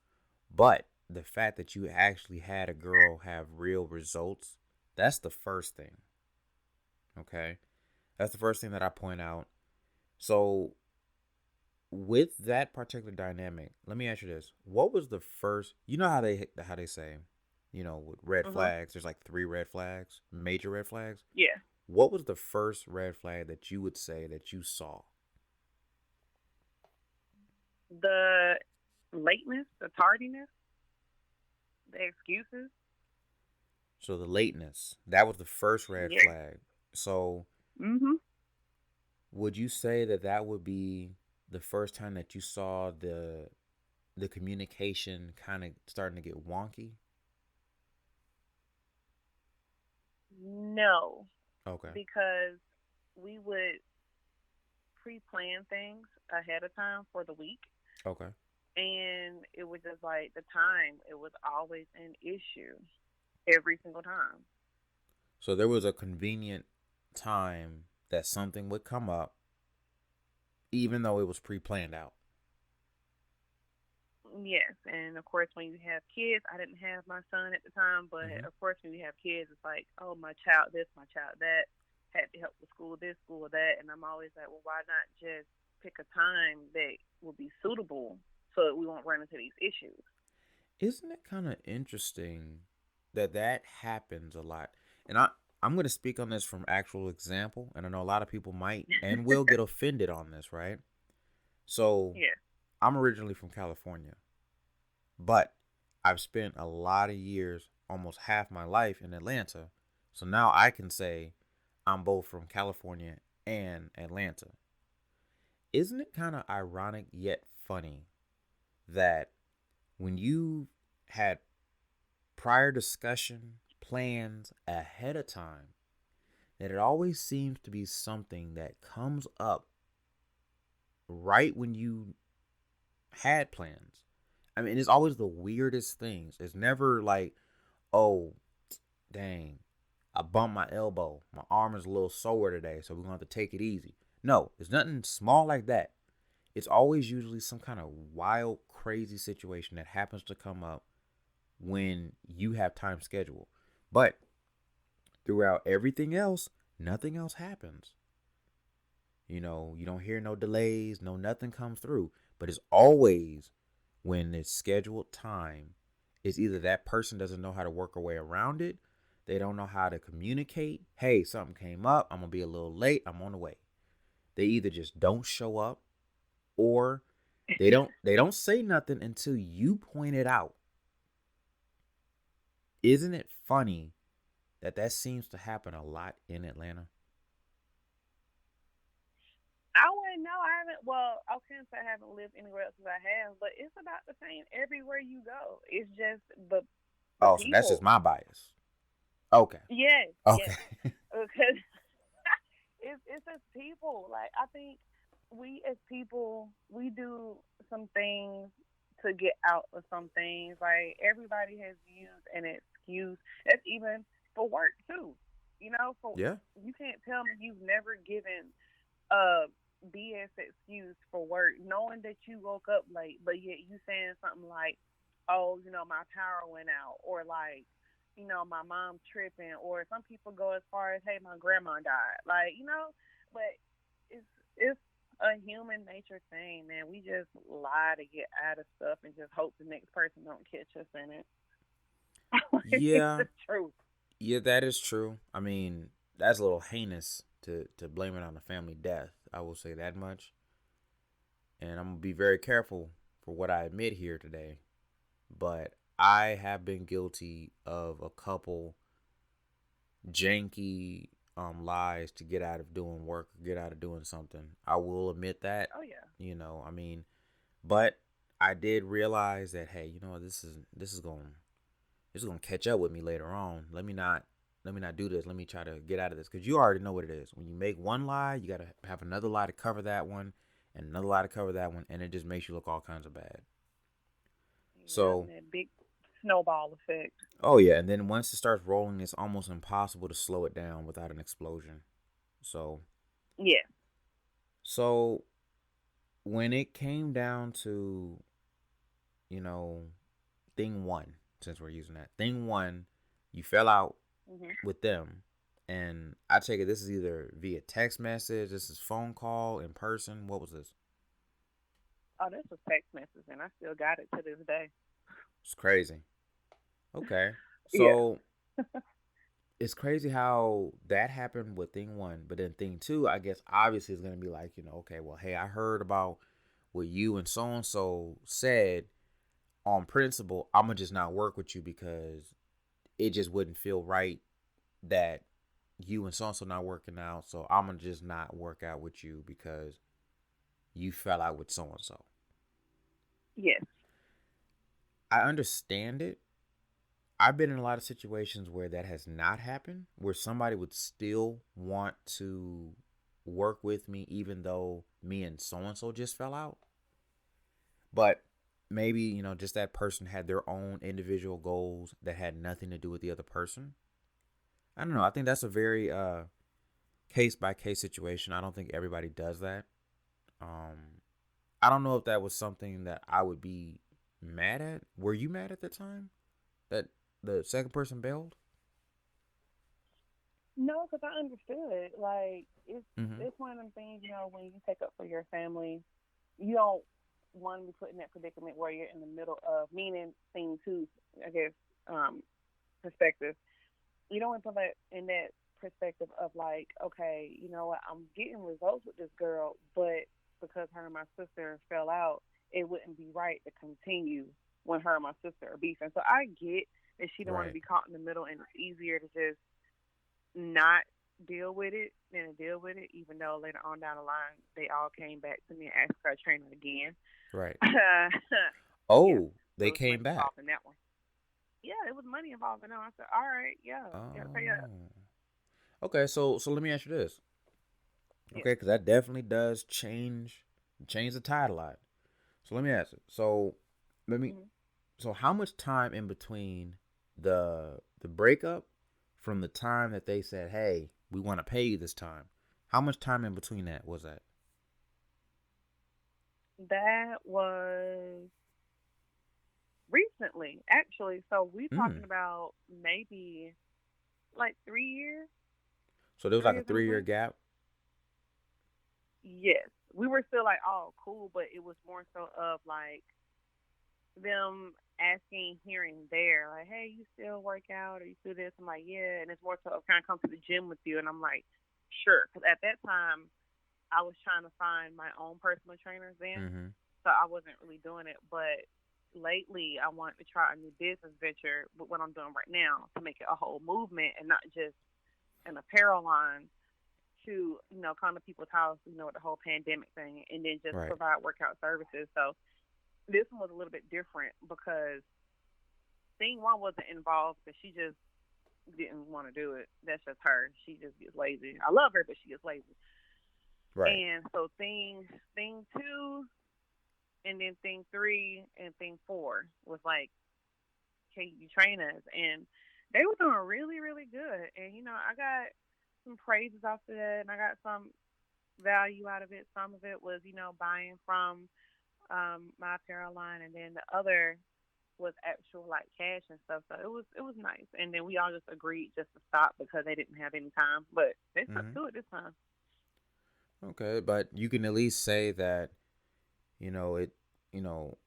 Speaker 1: but the fact that you actually had a girl have real results, that's the first thing. Okay. That's the first thing that I point out. So, with that particular dynamic, let me ask you this. What was the first, how they say, with red
Speaker 2: Hmm.
Speaker 1: flags, there's like three red flags, major red flags.
Speaker 2: Yeah.
Speaker 1: What was the first red flag that you would say that you saw?
Speaker 2: The lateness, the tardiness, the excuses.
Speaker 1: So the lateness, that was the first red
Speaker 2: Yeah.
Speaker 1: flag. So
Speaker 2: Hmm.
Speaker 1: would you say that that would be? the first time that you saw the communication kind of starting to get wonky?
Speaker 2: No,
Speaker 1: Okay.
Speaker 2: because we would pre-plan things ahead of time for the week,
Speaker 1: Okay.
Speaker 2: and it was just like the time. It was always an issue every single time.
Speaker 1: So there was a convenient time that something would come up, even though it was pre-planned out.
Speaker 2: Yes, and of course, when you have kids, I didn't have my son at the time, but
Speaker 1: Mm-hmm.
Speaker 2: of course, when you have kids, it's like, oh, my child this, my child that, had to help with school this, school that, and I'm always like, well, why not just pick a time that will be suitable so that we won't run into these issues?
Speaker 1: Isn't it kind of interesting that that happens a lot? And I'm going to speak on this from actual example, and I know a lot of people might and will get offended on this, right? So,
Speaker 2: Yeah.
Speaker 1: I'm originally from California, but I've spent a lot of years, almost half my life in Atlanta. So now I can say I'm both from California and Atlanta. Isn't it kind of ironic yet funny that when you had prior discussion, plans ahead of time, that it always seems to be something that comes up right when you had plans? I mean, it's always the weirdest things. It's never like, oh, dang, I bumped my elbow. My arm is a little sore today, so we're going to have to take it easy. No, it's nothing small like that. It's always usually some kind of wild, crazy situation that happens to come up when you have time scheduled. But throughout everything else, nothing else happens. You know, you don't hear no delays, no nothing comes through. But it's always when it's scheduled time, it's either that person doesn't know how to work a way around it, they don't know how to communicate. Hey, something came up, I'm gonna be a little late, I'm on the way. They either just don't show up or they don't say nothing until you point it out. Isn't it funny that that seems to happen a lot in Atlanta?
Speaker 2: I wouldn't know. I haven't. Well, I can't say I haven't lived anywhere else as I have, but it's about the same everywhere you go. It's just the
Speaker 1: Oh, so that's just
Speaker 2: people.
Speaker 1: my bias. Okay.
Speaker 2: Yes,
Speaker 1: Okay.
Speaker 2: yes. Because it's just people. Like I think we as people we do some things to get out of some things. Like everybody has used an excuse. That's even for work too. You know, for
Speaker 1: Yeah.
Speaker 2: you can't tell me you've never given a BS excuse for work, knowing that you woke up late, but yet you saying something like, "Oh, my power went out," or like, my mom tripping, or some people go as far as, "Hey, my grandma died," but it's it's a human nature thing, man. We just lie to get out of stuff and just hope the next person don't catch us in it. It's
Speaker 1: Yeah.
Speaker 2: the truth.
Speaker 1: Yeah, that is true. I mean, that's a little heinous to blame it on a family death. I will say that much. And I'm gonna be very careful for what I admit here today. But I have been guilty of a couple janky lies to get out of doing work or get out of doing something. I will admit that.
Speaker 2: Oh yeah.
Speaker 1: I mean, but I did realize that, hey, this is gonna catch up with me later on. Let me not do this. Let me try to get out of this, because you already know what it is. When you make one lie, you gotta have another lie to cover that one, and another lie to cover that one, and it just makes you look all kinds of bad.
Speaker 2: Yeah,
Speaker 1: So,
Speaker 2: that big snowball effect.
Speaker 1: oh yeah, and then once it starts rolling, it's almost impossible to slow it down without an explosion. So,
Speaker 2: Yeah.
Speaker 1: so when it came down to, you know, thing one, since we're using that thing one, you fell out
Speaker 2: Mhm.
Speaker 1: with them, and I take it this is either via text message, this is phone call, in person. What was this?
Speaker 2: Oh, this was text message, and I still got it to this day.
Speaker 1: It's crazy. Okay,
Speaker 2: Yeah.
Speaker 1: so it's crazy how that happened with thing one, but then thing two, I guess obviously is gonna be like, okay, well, hey, I heard about what you and so said. On principle, I'm gonna just not work with you because it just wouldn't feel right that you and so not working out. So I'm gonna just not work out with you because you fell out with so and so.
Speaker 2: Yes.
Speaker 1: I understand it. I've been in a lot of situations where that has not happened, where somebody would still want to work with me even though me and so just fell out. But maybe, just that person had their own individual goals that had nothing to do with the other person. I don't know. I think that's a very case by case situation. I don't think everybody does that. Um, I don't know if that was something that I would be mad at. Were you mad at the time that the second person bailed?
Speaker 2: No, because I understood. Like
Speaker 1: Mm-hmm.
Speaker 2: it's one of them things, when you take up for your family, you don't want to be put in that predicament where you're in the middle of meaning thing two, I guess, perspective. You don't want to put that in that perspective of like, okay, you know what, I'm getting results with this girl, but because her and my sister fell out, it wouldn't be right to continue when her and my sister are beefing. So I get that she don't want to
Speaker 1: Right.
Speaker 2: be caught in the middle, and it's easier to just not deal with it than to deal with it, even though later on down the line they all came back to me and asked for a trainer again.
Speaker 1: Right.
Speaker 2: Yeah,
Speaker 1: Oh,
Speaker 2: so
Speaker 1: they
Speaker 2: it was
Speaker 1: came
Speaker 2: money
Speaker 1: back.
Speaker 2: involved in that one. Yeah, it was money involved in that one. I said, all right, yeah, you gotta pay up.
Speaker 1: Oh. Okay, so let me ask you this.
Speaker 2: Yeah.
Speaker 1: Okay, because that definitely does change the tide a lot. So let me ask it. Let me
Speaker 2: Mm-hmm.
Speaker 1: so how much time in between the breakup from the time that they said, "Hey, we want to pay you this time." How much time in between that was that?
Speaker 2: That was recently, actually. So we talking
Speaker 1: Mm.
Speaker 2: about maybe like 3 years,
Speaker 1: So there was like a
Speaker 2: 3 years in
Speaker 1: 3 year
Speaker 2: between.
Speaker 1: gap.
Speaker 2: Yes, we were still like all cool, but it was more so of like them asking here and there, like, "Hey, you still work out or you do this?" I'm like, "Yeah," and it's more so of kind of come to the gym with you, and I'm like, "Sure," because at that time I was trying to find my own personal trainers then,
Speaker 1: Mm-hmm.
Speaker 2: so I wasn't really doing it. But lately, I want to try a new business venture with what I'm doing right now to make it a whole movement and not just an apparel line to come to people's house, with the whole pandemic thing, and then just
Speaker 1: Right.
Speaker 2: provide workout services. So this one was a little bit different because thing one wasn't involved because she just didn't want to do it. That's just her. She just gets lazy. I love her, but she gets lazy.
Speaker 1: Right.
Speaker 2: And so thing two, and then thing three and thing four was like, can you train us? And they were doing really, really good. And I got some praises after that, and I got some value out of it. Some of it was, buying from my apparel line, and then the other was actual like cash and stuff. So it was nice. And then we all just agreed just to stop because they didn't have any time. But they stuck
Speaker 1: Mm-hmm.
Speaker 2: to it this time.
Speaker 1: Okay, but you can at least say that it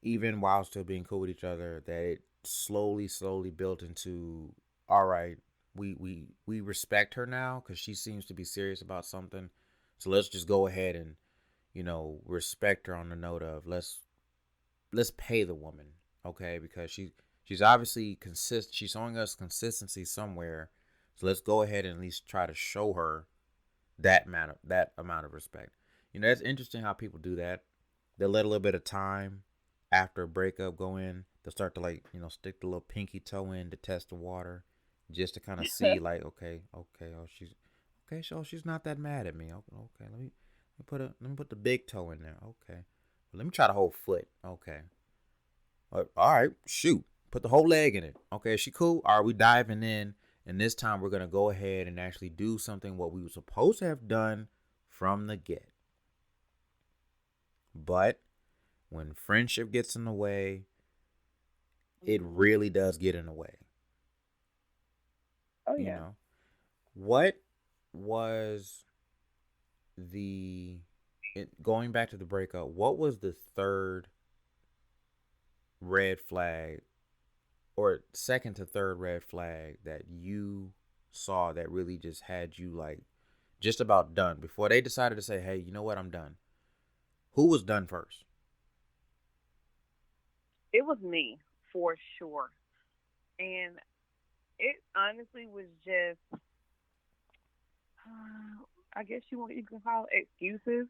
Speaker 1: even while still being cool with each other, that it slowly built into, all right, we respect her now because she seems to be serious about something, so let's just go ahead and respect her on the note of let's pay the woman, okay, because she's obviously she's showing us consistency somewhere, so let's go ahead and at least try to show her that amount of respect. That's interesting how people do that. They'll let a little bit of time after a breakup go in. They'll start to, like, stick the little pinky toe in to test the water, just to kind of see, like, okay, oh, she's okay, so she's not that mad at me. Okay, let me put the big toe in there. Okay, let me try the whole foot. Okay, all right, shoot, put the whole leg in it. Okay, is she cool? All right, we diving in, and this time we're gonna go ahead and actually do something what we were supposed to have done from the get. But when friendship gets in the way, it
Speaker 2: Hmm.
Speaker 1: really does get in the way.
Speaker 2: Oh
Speaker 1: You
Speaker 2: yeah.
Speaker 1: know, what was the going back to the breakup? What was the third red flag, or second to third red flag, that you saw that really just had you, like, just about done before they decided to say, "Hey, you know what? I'm done." Who was done first?
Speaker 2: It was me for sure. And it honestly was just, I guess you can call it excuses.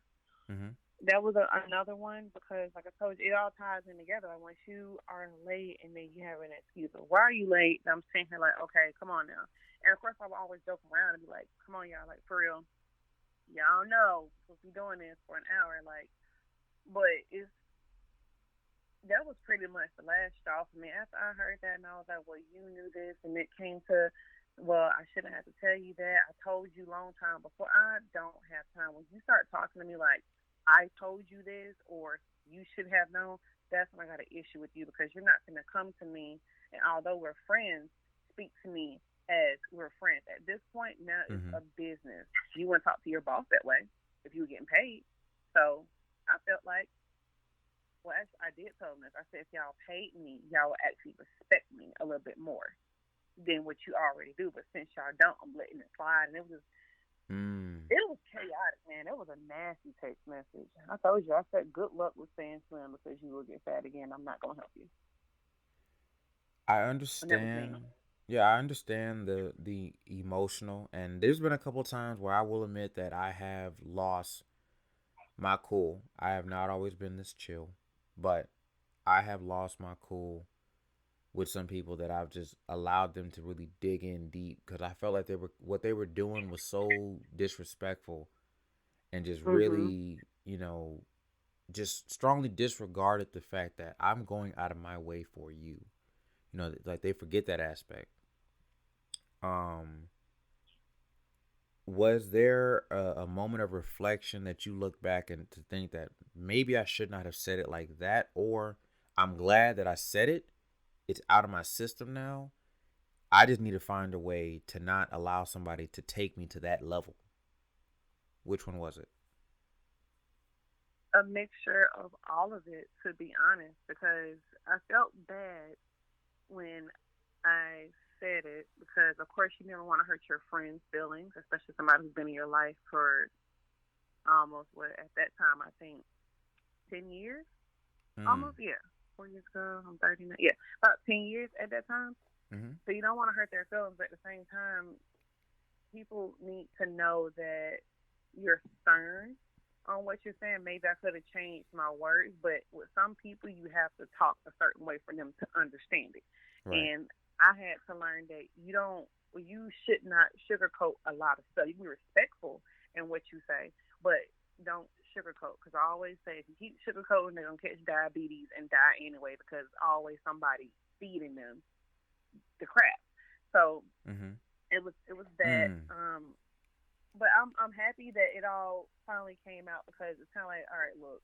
Speaker 1: Mm-hmm.
Speaker 2: that was another one because, like I told you, it all ties in together. Like once you are late and then you have an excuse of why are you late, and I'm sitting here like, okay, come on now. And of course, I would always joke around and be like, come on, y'all, like for real, y'all know we're supposed to be doing this for an hour, like. But it's that was pretty much the last straw for me. After I heard that, and I was like, well, you knew this, and it came to, well, I shouldn't have to tell you that. I told you long time before. I don't have time. When you start talking to me like, I told you this, or you should have known, that's when I got an issue with you because you're not going to come to me, and although we're friends, speak to me as we're friends. At this point, now it's
Speaker 1: Mm-hmm.
Speaker 2: a business. You wouldn't talk to your boss that way if you were getting paid. So I felt like well, actually, I did tell them this. I said, if y'all paid me, y'all would actually respect me a little bit more than what you already do. But since y'all don't, I'm letting it slide. And
Speaker 1: Mm.
Speaker 2: it was chaotic, man. It was a nasty text message. I told you, I said, good luck with staying slim because you will get fat again. I'm not gonna help you.
Speaker 1: I
Speaker 2: And that was me.
Speaker 1: understand. Yeah, I understand the emotional, and there's been a couple times where I will admit that I have lost my cool. I have not always been this chill, but I have lost my cool with some people that I've just allowed them to really dig in deep because I felt like they were what they were doing was so disrespectful and just
Speaker 2: Mhm.
Speaker 1: really, just strongly disregarded the fact that I'm going out of my way for you. Like they forget that aspect. Um, was there a moment of reflection that you look back and to think that maybe I should not have said it like that, or I'm glad that I said it? It's out of my system now. I just need to find a way to not allow somebody to take me to that level. Which one was it?
Speaker 2: A mixture of all of it, to be honest, because I felt bad when I said it because, of course, you never want to hurt your friends' feelings, especially somebody who's been in your life for almost what at that time I think 10 years,
Speaker 1: Mm.
Speaker 2: almost yeah, 4 years ago. I'm 39. Yeah, about 10 years at that time.
Speaker 1: Mm-hmm.
Speaker 2: So you don't want to hurt their feelings, but at the same time, people need to know that you're stern on what you're saying. Maybe I could have changed my words, but with some people, you have to talk a certain way for them to understand it.
Speaker 1: Right.
Speaker 2: And I had to learn that you should not sugarcoat a lot of stuff. You can be respectful in what you say, but don't sugarcoat. Because I always say, if you keep sugarcoating, they're gonna catch diabetes and die anyway. Because always somebody feeding them the crap. So
Speaker 1: Mm-hmm.
Speaker 2: it was that.
Speaker 1: Mm.
Speaker 2: But I'm happy that it all finally came out because it's kind of like, all right, look,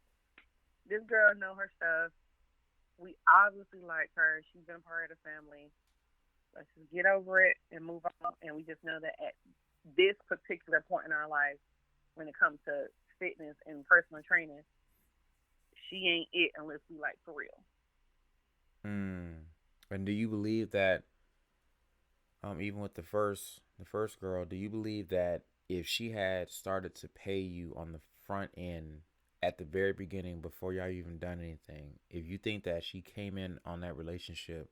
Speaker 2: this girl know her stuff. We obviously like her. She's been a part of the family. Let's just get over it and move on. And we just know that at this particular point in our life, when it comes to fitness and personal training, she ain't it unless we like for real.
Speaker 1: Mm. And do you believe that even with the first girl, do you believe that if she had started to pay you on the front end at the very beginning before y'all even done anything, if you think that she came in on that relationship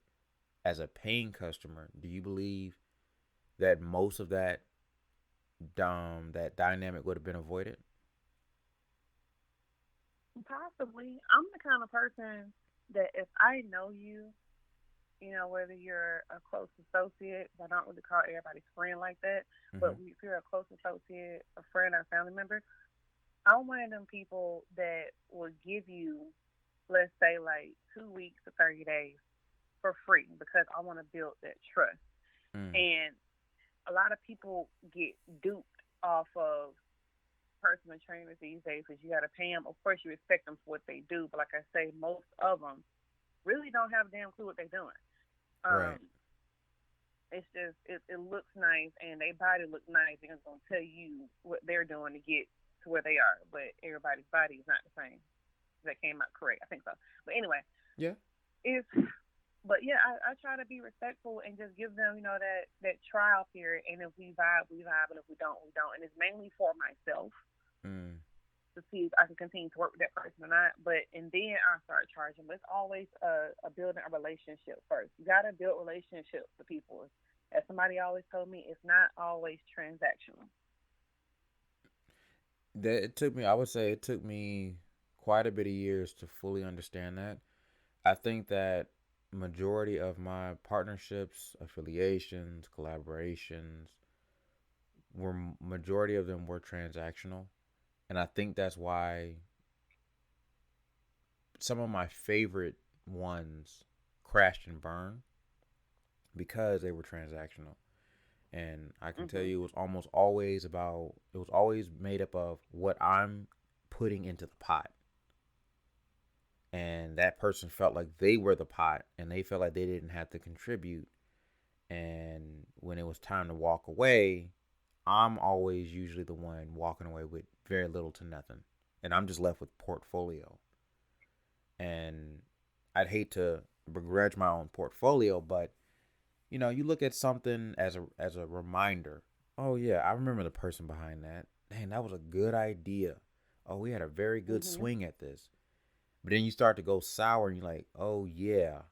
Speaker 1: as a paying customer, do you believe that most of that dynamic would have been avoided?
Speaker 2: Possibly. I'm the kind of person that if I know you, whether you're a close associate, I don't really call everybody friend like that, but
Speaker 1: Mm-hmm.
Speaker 2: if you're a close associate, a friend, or a family member, I'm one of them people that will give you, let's say, like 2 weeks to 30 days for free because I want to build that trust.
Speaker 1: Mm.
Speaker 2: And a lot of people get duped off of personal trainers these days because you got to pay them. Of course, you respect them for what they do, but like I say, most of them really don't have a damn clue what they're doing.
Speaker 1: Right.
Speaker 2: Um, it's just it looks nice and their body looks nice and it's gonna tell you what they're doing to get to where they are, but everybody's body is not the same. That came out correct, I think so. But anyway,
Speaker 1: Yeah.
Speaker 2: it's but yeah, I try to be respectful and just give them, that trial period. And if we vibe, and if we don't. And it's mainly for myself
Speaker 1: Mm.
Speaker 2: to see if I can continue to work with that person or not. But and then I start charging. But it's always a building a relationship first. You got to build relationships with people. As somebody always told me, it's not always transactional.
Speaker 1: That it took me. I would say it took me. quite a bit of years to fully understand that. I think that majority of my partnerships, affiliations, collaborations were majority of them were transactional, and I think that's why some of my favorite ones crashed and burned because they were transactional. And I can tell
Speaker 2: Mhm.
Speaker 1: you it was always made up of what I'm putting into the pot. And that person felt like they were the pot and they felt like they didn't have to contribute. And when it was time to walk away, I'm always usually the one walking away with very little to nothing. And I'm just left with portfolio. And I'd hate to begrudge my own portfolio, but you look at something as a reminder. Oh yeah, I remember the person behind that. Dang, that was a good idea. Oh, we had a very good
Speaker 2: Mhm.
Speaker 1: swing at this. But then you start to go sour and you're like, oh yeah,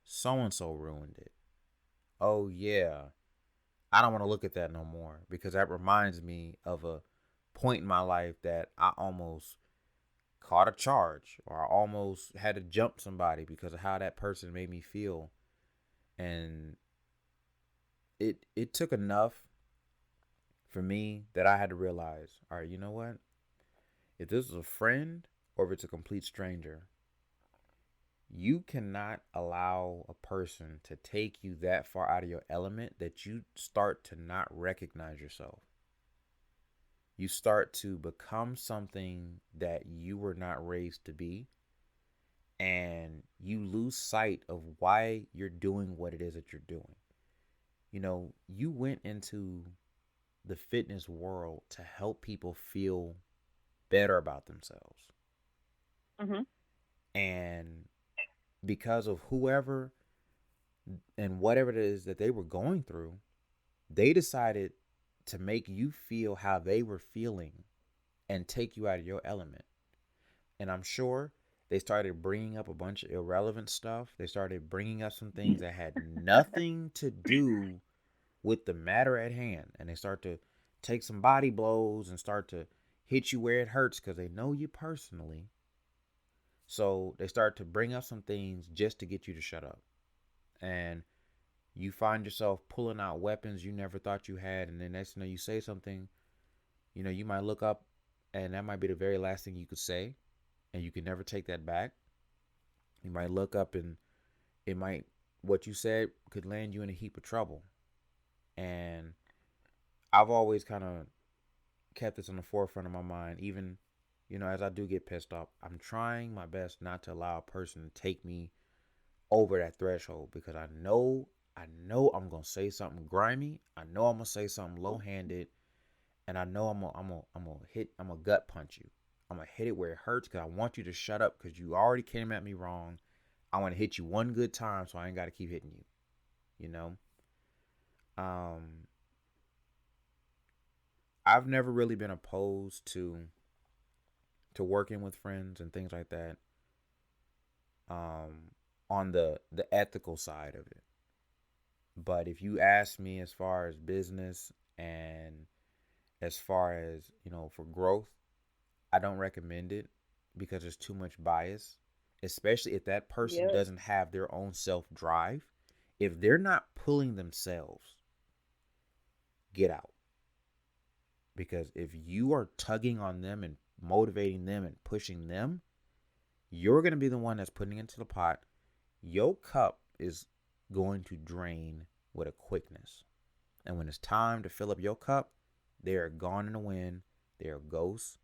Speaker 1: so and so ruined it. Oh yeah, I don't want to look at that no more because that reminds me of a point in my life that I almost caught a charge or I almost had to jump somebody because of how that person made me feel. And it took enough for me that I had to realize, all right, you know what? If this is a friend or if it's a complete stranger, you cannot allow a person to take you that far out of your element that you start to not recognize yourself. You start to become something that you were not raised to be, and you lose sight of why you're doing what it is that you're doing. You went into the fitness world to help people feel better about themselves.
Speaker 2: Mhm.
Speaker 1: And because of whoever and whatever it is that they were going through, they decided to make you feel how they were feeling and take you out of your element. And I'm sure they started bringing up a bunch of irrelevant stuff. They started bringing up some things that had nothing to do with the matter at hand. And they start to take some body blows and start to hit you where it hurts because they know you personally. So they start to bring up some things just to get you to shut up. And you find yourself pulling out weapons you never thought you had. And then next thing you know, you say something, you might look up and that might be the very last thing you could say. And you can never take that back. You might look up and it might, what you said could land you in a heap of trouble. And I've always kind of kept this on the forefront of my mind, even, as I do get pissed off. I'm trying my best not to allow a person to take me over that threshold because I know I'm gonna say something grimy. I know I'm gonna say something low handed, and I know I'm gonna gut punch you. I'm gonna hit it where it hurts because I want you to shut up because you already came at me wrong. I want to hit you one good time so I ain't got to keep hitting you. You know, um, I've never really been opposed to working with friends and things like that. On the ethical side of it, but if you ask me as far as business and as far as for growth, I don't recommend it because there's too much bias, especially if that person
Speaker 2: Yep.
Speaker 1: doesn't have their own self drive. If they're not pulling themselves, get out. Because if you are tugging on them and motivating them and pushing them, you're going to be the one that's putting into the pot. Your cup is going to drain with a quickness. And when it's time to fill up your cup, they are gone in the wind. They are ghosts,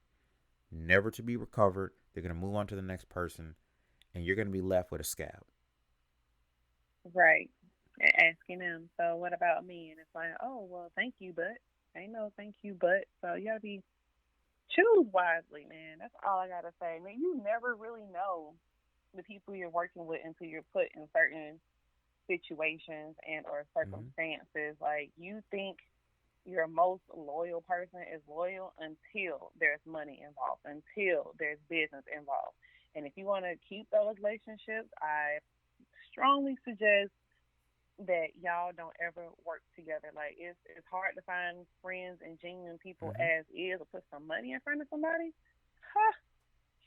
Speaker 1: never to be recovered. They're going to move on to the next person, and you're going to be left with a scab.
Speaker 2: Right. Asking them. So what about me? And it's like, oh well, thank you, but ain't no thank you, but so you gotta be choose wisely, man. That's all I gotta say. Man, you never really know the people you're working with until you're put in certain situations and or
Speaker 1: Mm-hmm.
Speaker 2: circumstances. Like you think your most loyal person is loyal until there's money involved, until there's business involved. And if you want to keep those relationships, I strongly suggest that y'all don't ever work together. Like it's hard to find friends and genuine people
Speaker 1: Mm-hmm.
Speaker 2: as is or put some money in front of somebody. Huh,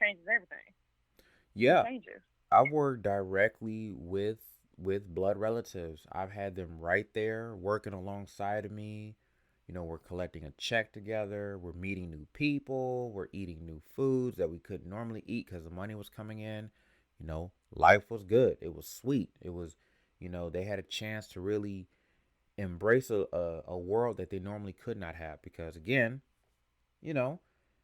Speaker 2: changes everything. It
Speaker 1: Yeah,
Speaker 2: changes.
Speaker 1: I've worked directly with blood relatives. I've had them right there working alongside of me. You know, we're collecting a check together. We're meeting new people. We're eating new foods that we couldn't normally eat because the money was coming in. You know, life was good. It was sweet. It was, they had a chance to really embrace a world that they normally could not have because, again, you know,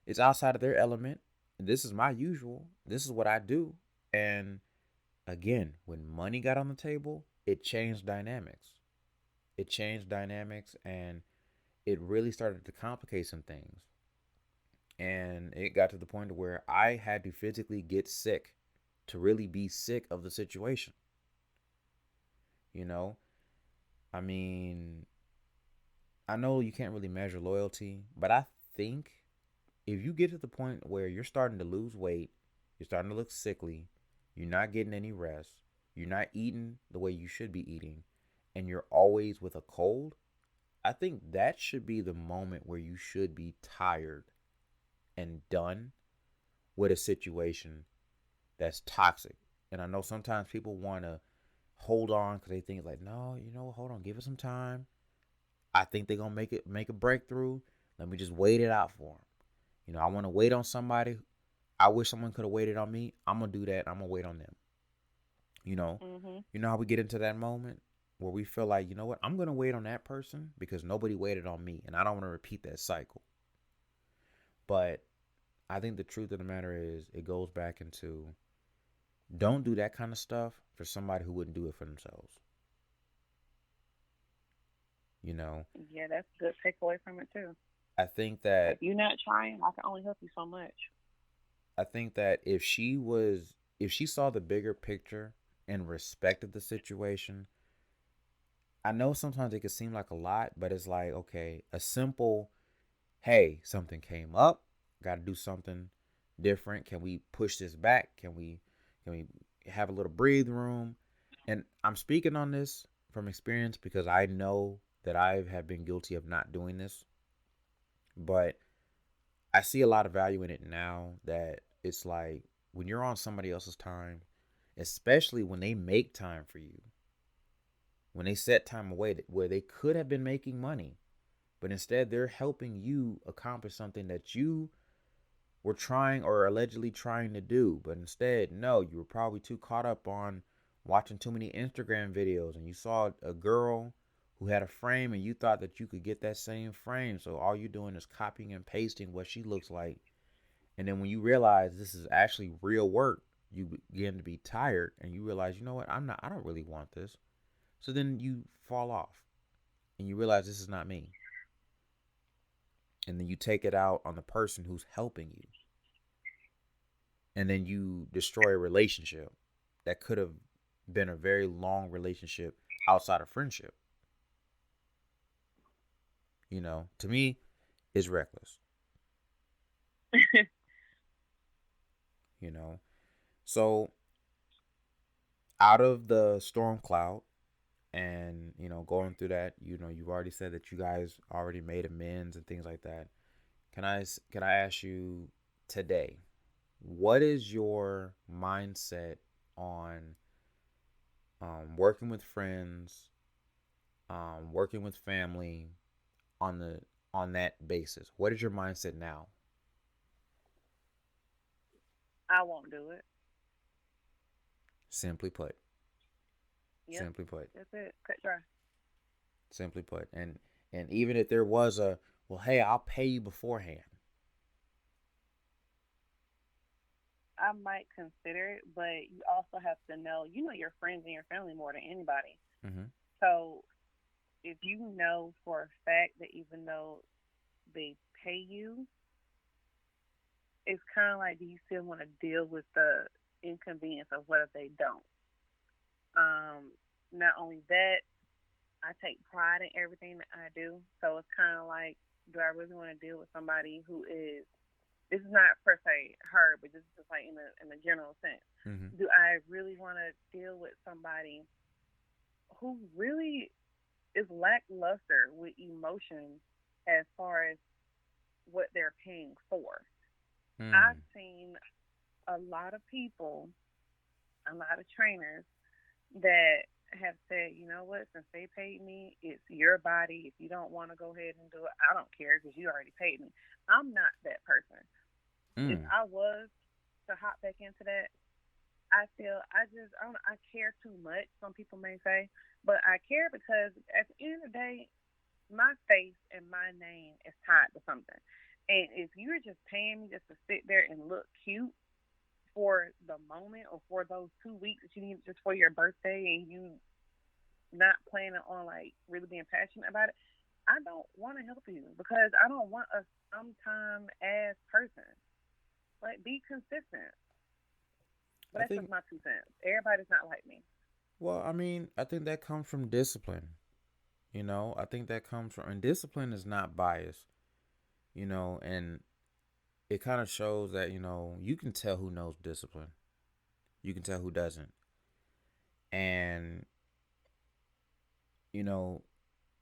Speaker 1: it's outside of their element. This is my usual. This is what I do. And again, when money got on the table, it changed dynamics. It changed dynamics and it really started to complicate some things. And it got to the point where I had to physically get sick to really be sick of the situation. You know, I mean, I know you can't really measure loyalty, but I think if you get to the point where you're starting to lose weight, you're starting to look sickly, you're not getting any rest, you're not eating the way you should be eating, and you're always with a cold, I think that should be the moment where you should be tired and done with a situation that's toxic. And I know sometimes people want to hold on because they think like, no, hold on, give it some time. I think they're gonna make a breakthrough. Let me just wait it out for them. I want to wait on somebody. I wish someone could have waited on me. I'm gonna do that. I'm gonna wait on them. You know,
Speaker 2: Mhm.
Speaker 1: you know how we get into that moment where we feel like, you know what, I'm gonna wait on that person because nobody waited on me, and I don't want to repeat that cycle. But I think the truth of the matter is, it goes back into don't do that kind of stuff for somebody who wouldn't do it for themselves. You know,
Speaker 2: Yeah, that's a good takeaway from it too.
Speaker 1: I think
Speaker 2: If
Speaker 1: that
Speaker 2: you're not trying, I can only help you so much.
Speaker 1: if she saw the bigger picture and respected the situation, I know sometimes it can seem like a lot, but it's like, okay, a simple, hey, something came up, got to do something different. Can we push this back? Can we have a little breathe room? And I'm speaking on this from experience because I know that I have been guilty of not doing this, but I see a lot of value in it now that it's like when you're on somebody else's time, especially when they make time for you, when they set time away where they could have been making money, but instead they're helping you accomplish something that you were trying or allegedly trying to do. But instead, no, you were probably too caught up on watching too many Instagram videos and you saw a girl who had a frame and you thought that you could get that same frame. So all you're doing is copying and pasting what she looks like. And then when you realize this is actually real work, you begin to be tired and you realize, you know what, I don't really want this. So then you fall off and you realize this is not me. And then you take it out on the person who's helping you. And then you destroy a relationship that could have been a very long relationship outside of friendship. To me, it's reckless. You know, so out of the storm cloud, and going through that, you've already said that you guys already made amends and things like that. Can I ask you today, what is your mindset on working with friends, working with family on that basis? What is your mindset now?
Speaker 2: I won't do it.
Speaker 1: Simply put,
Speaker 2: Yep,
Speaker 1: simply put,
Speaker 2: that's it. Cut dry.
Speaker 1: simply put. And even if there was a, well, hey, I'll pay you beforehand.
Speaker 2: I might consider it, but you also have to know, your friends and your family more than anybody.
Speaker 1: Mm-hmm.
Speaker 2: So if you know for a fact that even though they pay you, it's kind of like, do you still want to deal with the inconvenience of what if they don't? Not only that, I take pride in everything that I do. So it's kind of like, do I really want to deal with somebody who is, this is not per se her, but this is just like in a general sense.
Speaker 1: Mm-hmm.
Speaker 2: Do I really want to deal with somebody who really is lackluster with emotions as far as what they're paying for? I've
Speaker 1: Mm.
Speaker 2: seen a lot of people, a lot of trainers that have said, you know what, since they paid me, it's your body. If you don't want to go ahead and do it, I don't care because you already paid me. I'm not that person. If
Speaker 1: Mm.
Speaker 2: I was to hop back into that, I feel I don't I care too much. Some people may say, but I care because at the end of the day, my face and my name is tied to something. And if you're just paying me just to sit there and look cute for the moment or for those 2 weeks that you need just for your birthday and you not planning on like really being passionate about it, I don't want to help you because I don't want a sometime ass person. Like be consistent. But
Speaker 1: I
Speaker 2: that's just
Speaker 1: think,
Speaker 2: my 2 cents. Everybody's not like me.
Speaker 1: well, I mean, I think that comes from discipline. I think that comes from, and discipline is not bias, and it kind of shows that, you can tell who knows discipline. You can tell who doesn't. And, you know,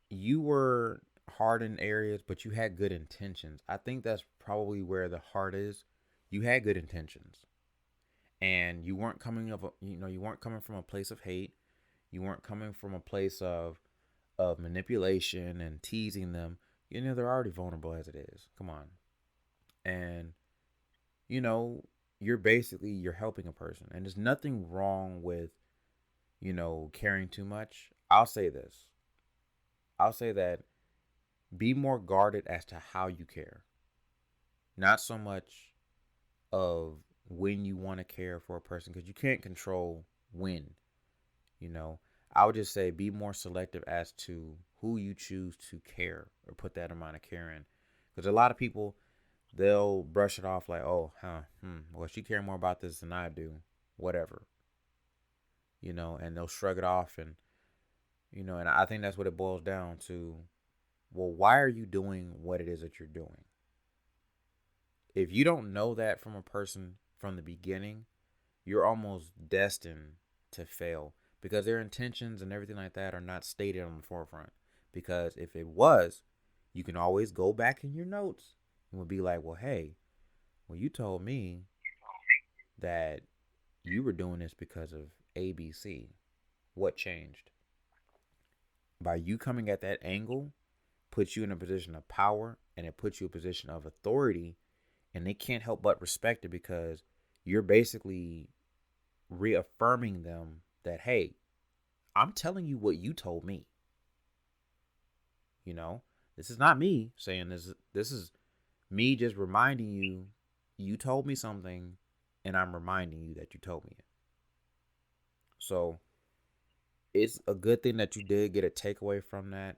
Speaker 1: you were hard in areas, but you had good intentions. I think that's probably where the heart is. You had good intentions, and you weren't coming from a place of hate. You weren't coming from a place of manipulation and teasing them. They're already vulnerable as it is. Come on. And you know, you're helping a person. And there's nothing wrong with, caring too much. I'll say that be more guarded as to how you care. Not so much of when you want to care for a person because you can't control when, you know. I would just say be more selective as to who you choose to care or put that amount of care in. Because a lot of people, they'll brush it off like, oh, well, she care more about this than I do, whatever, and they'll shrug it off. And I think that's what it boils down to. Well, why are you doing what it is that you're doing? If you don't know that from a person from the beginning, you're almost destined to fail because their intentions and everything like that are not stated on the forefront. Because if it was, you can always go back in your notes and would be like, well, hey, well, you told me that you were doing this because of ABC. What changed? By you coming at that angle, puts you in a position of power and it puts you in a position of authority, and they can't help but respect it because you're basically reaffirming them that, hey, I'm telling you what you told me. You know, this is not me saying this. This is me just reminding you, you told me something, and I'm reminding you that you told me it. So it's a good thing that you did get a takeaway from that.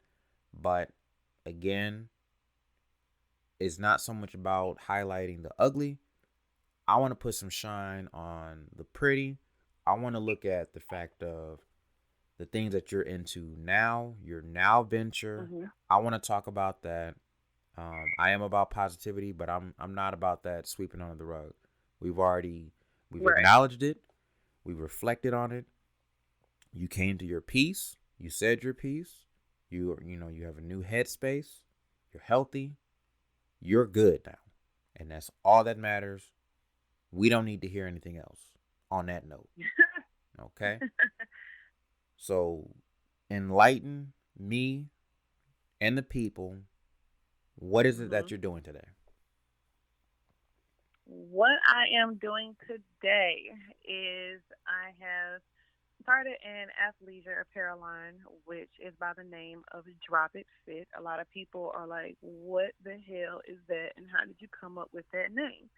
Speaker 1: But again, it's not so much about highlighting the ugly. I want to put some shine on the pretty. I want to look at the fact of the things that you're into now, your now venture.
Speaker 2: Mhm.
Speaker 1: I want to talk about that. I am about positivity, but I'm not about that sweeping under the rug. We've already we've
Speaker 2: Right.
Speaker 1: acknowledged it. We reflected on it. You came to your peace. You said your piece. You have a new headspace. You're healthy. You're good now, and that's all that matters. We don't need to hear anything else on that note. Okay. So enlighten me and the people. What is it that
Speaker 2: Mhm.
Speaker 1: you're doing today?
Speaker 2: What I am doing today is I have started an athleisure apparel line, which is by the name of Drop It Fit. A lot of people are like, "What the hell is that? And how did you come up with that name?"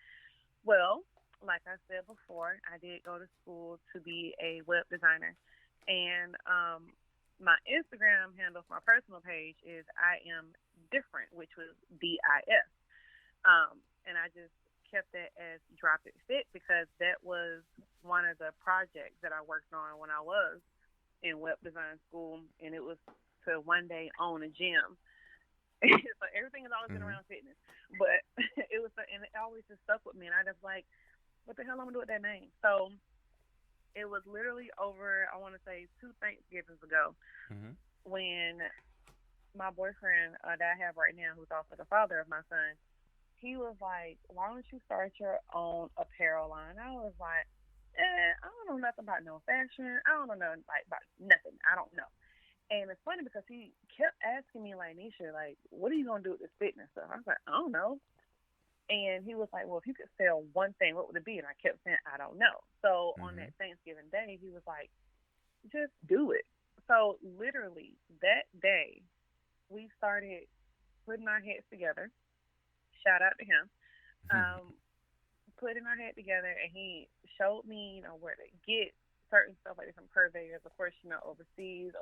Speaker 2: Well, like I said before, I did go to school to be a web designer, and my Instagram handle for my personal page is I am different, which was DIF. And I just kept that as Drop It Fit because that was one of the projects that I worked on when I was in web design school, and it was to one day own a gym. So everything has always been
Speaker 1: Mm-hmm.
Speaker 2: around fitness, but and it always just stuck with me, and I just like, what the hell I'm gonna do with that name? So it was literally over, I want to say, 2 Thanksgivings ago
Speaker 1: Mm-hmm.
Speaker 2: when my boyfriend that I have right now, who's also the father of my son, he was like, "Why don't you start your own apparel line?" I was like, I don't know nothing about no fashion. I don't know nothing like about nothing. I don't know." And it's funny because he kept asking me like, "Nisha, like, what are you gonna do with this fitness stuff?" I was like, "I don't know." And he was like, "Well, if you could sell one thing, what would it be?" And I kept saying, "I don't know." So on
Speaker 1: Mm-hmm.
Speaker 2: that Thanksgiving Day, he was like, "Just do it." So literally that day, we started putting our heads together. Shout out to him. Um, putting our head together, and he showed me, where to get certain stuff like different purveyors. Of course, overseas,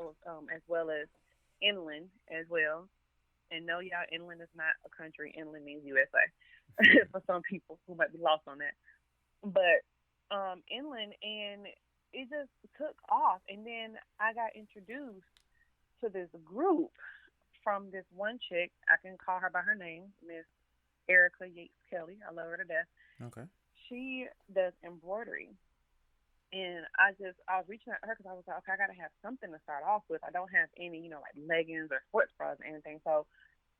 Speaker 2: as well as inland as well. And no, y'all, inland is not a country. Inland means USA for some people who might be lost on that. But inland, and it just took off. And then I got introduced to this group from this one chick. I can call her by her name, Miss Erica Yates Kelly. I love her to death.
Speaker 1: Okay.
Speaker 2: She does embroidery. And I was reaching out to her because I was like, okay, I got to have something to start off with. I don't have any, like leggings or sports bras or anything. So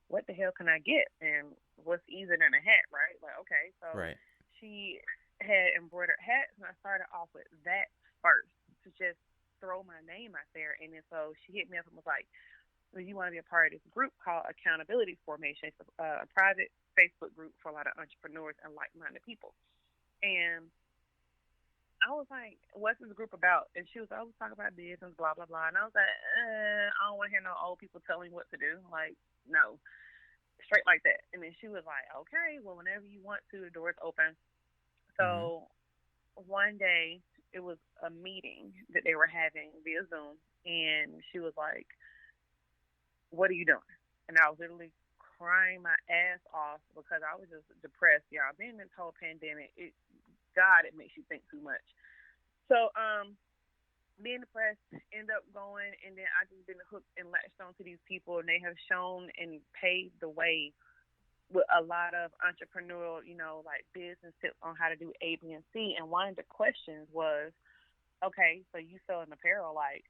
Speaker 2: what the hell can I get? And what's easier than a hat, right? Like, okay. So
Speaker 1: Right.
Speaker 2: she had embroidered hats, and I started off with that first to just throw my name out there. And then so she hit me up and was like, well, you want to be a part of this group called Accountability Formation. It's a private Facebook group for a lot of entrepreneurs and like-minded people. And I was like, "What's this group about?" And she was like, "Oh, we talk about business, blah blah blah." And I was like, "I don't want to hear no old people telling me what to do. Like, no, straight like that." And then she was like, "Okay, well, whenever you want to, the door's open."
Speaker 1: Mm-hmm.
Speaker 2: So one day, it was a meeting that they were having via Zoom, and she was like, "What are you doing?" And I was literally crying my ass off because I was just depressed, y'all. Being this whole pandemic, God, it makes you think too much. So, being depressed, end up going, and then I just been hooked and latched on to these people, and they have shown and paved the way with a lot of entrepreneurial, like business tips on how to do A, B, and C. And one of the questions was, okay, so you sell an apparel, like,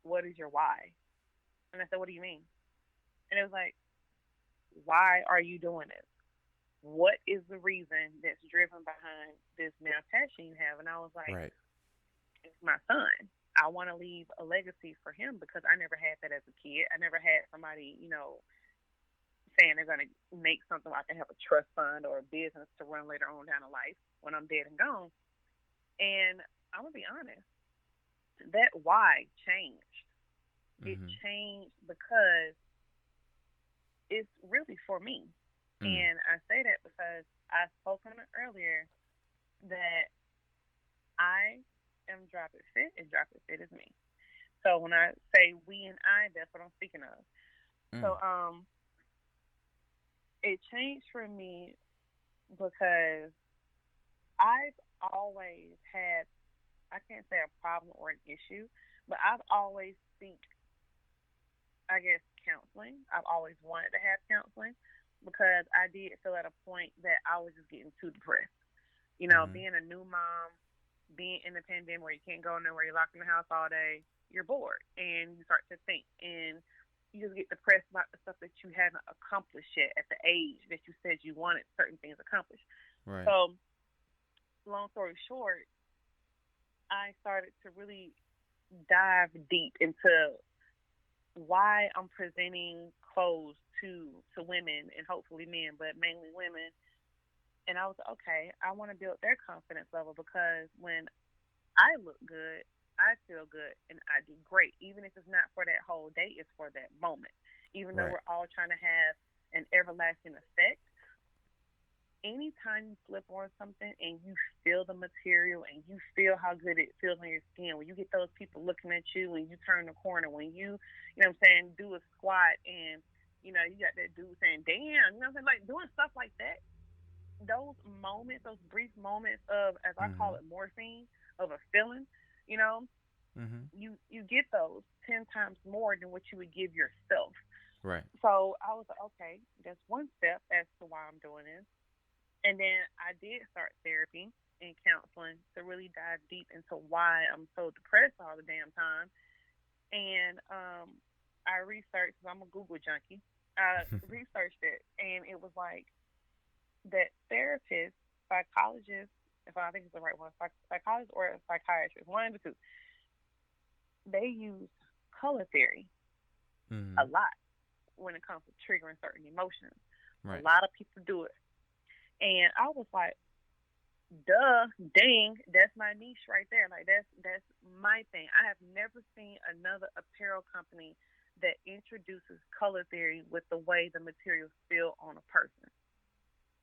Speaker 2: what is your why? And I said, what do you mean? And it was like, why are you doing this? What is the reason that's driven behind this now passion you have? And I was like,
Speaker 1: Right.
Speaker 2: it's my son. I want to leave a legacy for him because I never had that as a kid. I never had somebody, saying they're going to make something like I can have a trust fund or a business to run later on down the life when I'm dead and gone. And I'm going to be honest, that why changed. It
Speaker 1: Mm-hmm.
Speaker 2: changed because it's really for me.
Speaker 1: Mm.
Speaker 2: And I say that because I spoke on it earlier that I am Drop It Fit and Drop It Fit is me. So when I say we and I, that's what I'm speaking of.
Speaker 1: Mm.
Speaker 2: So it changed for me because I've always had, I can't say a problem or an issue, but I've always seek, I guess, counseling. I've always wanted to have counseling because I did feel at a point that I was just getting too depressed.
Speaker 1: Mm-hmm.
Speaker 2: Being a new mom, being in the pandemic where you can't go nowhere, you're locked in the house all day, you're bored and you start to think and you just get depressed about the stuff that you haven't accomplished yet at the age that you said you wanted certain things accomplished.
Speaker 1: Right.
Speaker 2: So, long story short, I started to really dive deep into why I'm presenting clothes to women and hopefully men, but mainly women. And I was like, okay, I want to build their confidence level because when I look good, I feel good, and I do great. Even if it's not for that whole day, it's for that moment. Even though
Speaker 1: Right.
Speaker 2: we're all trying to have an everlasting effect, anytime you slip on something and you feel the material and you feel how good it feels on your skin, when you get those people looking at you when you turn the corner, when you know what I'm saying, do a squat and, you got that dude saying, damn, you know what I'm saying, like doing stuff like that, those moments, those brief moments of, as I
Speaker 1: Mm-hmm.
Speaker 2: call it, morphine of a feeling, you know,
Speaker 1: Mm-hmm.
Speaker 2: you get those 10 times more than what you would give yourself.
Speaker 1: Right.
Speaker 2: So I was like, okay, that's one step as to why I'm doing this. And then I did start therapy and counseling to really dive deep into why I'm so depressed all the damn time. And I researched, 'cause I'm a Google junkie. I researched it, and it was like that therapists, psychologists, if I think it's the right one, psychologists or psychiatrists, one of the two, they use color theory a
Speaker 1: Mm-hmm.
Speaker 2: lot when it comes to triggering certain emotions. A
Speaker 1: Right.
Speaker 2: lot of people do it. And I was like, duh, dang, that's my niche right there. Like that's my thing. I have never seen another apparel company that introduces color theory with the way the materials feel on a person.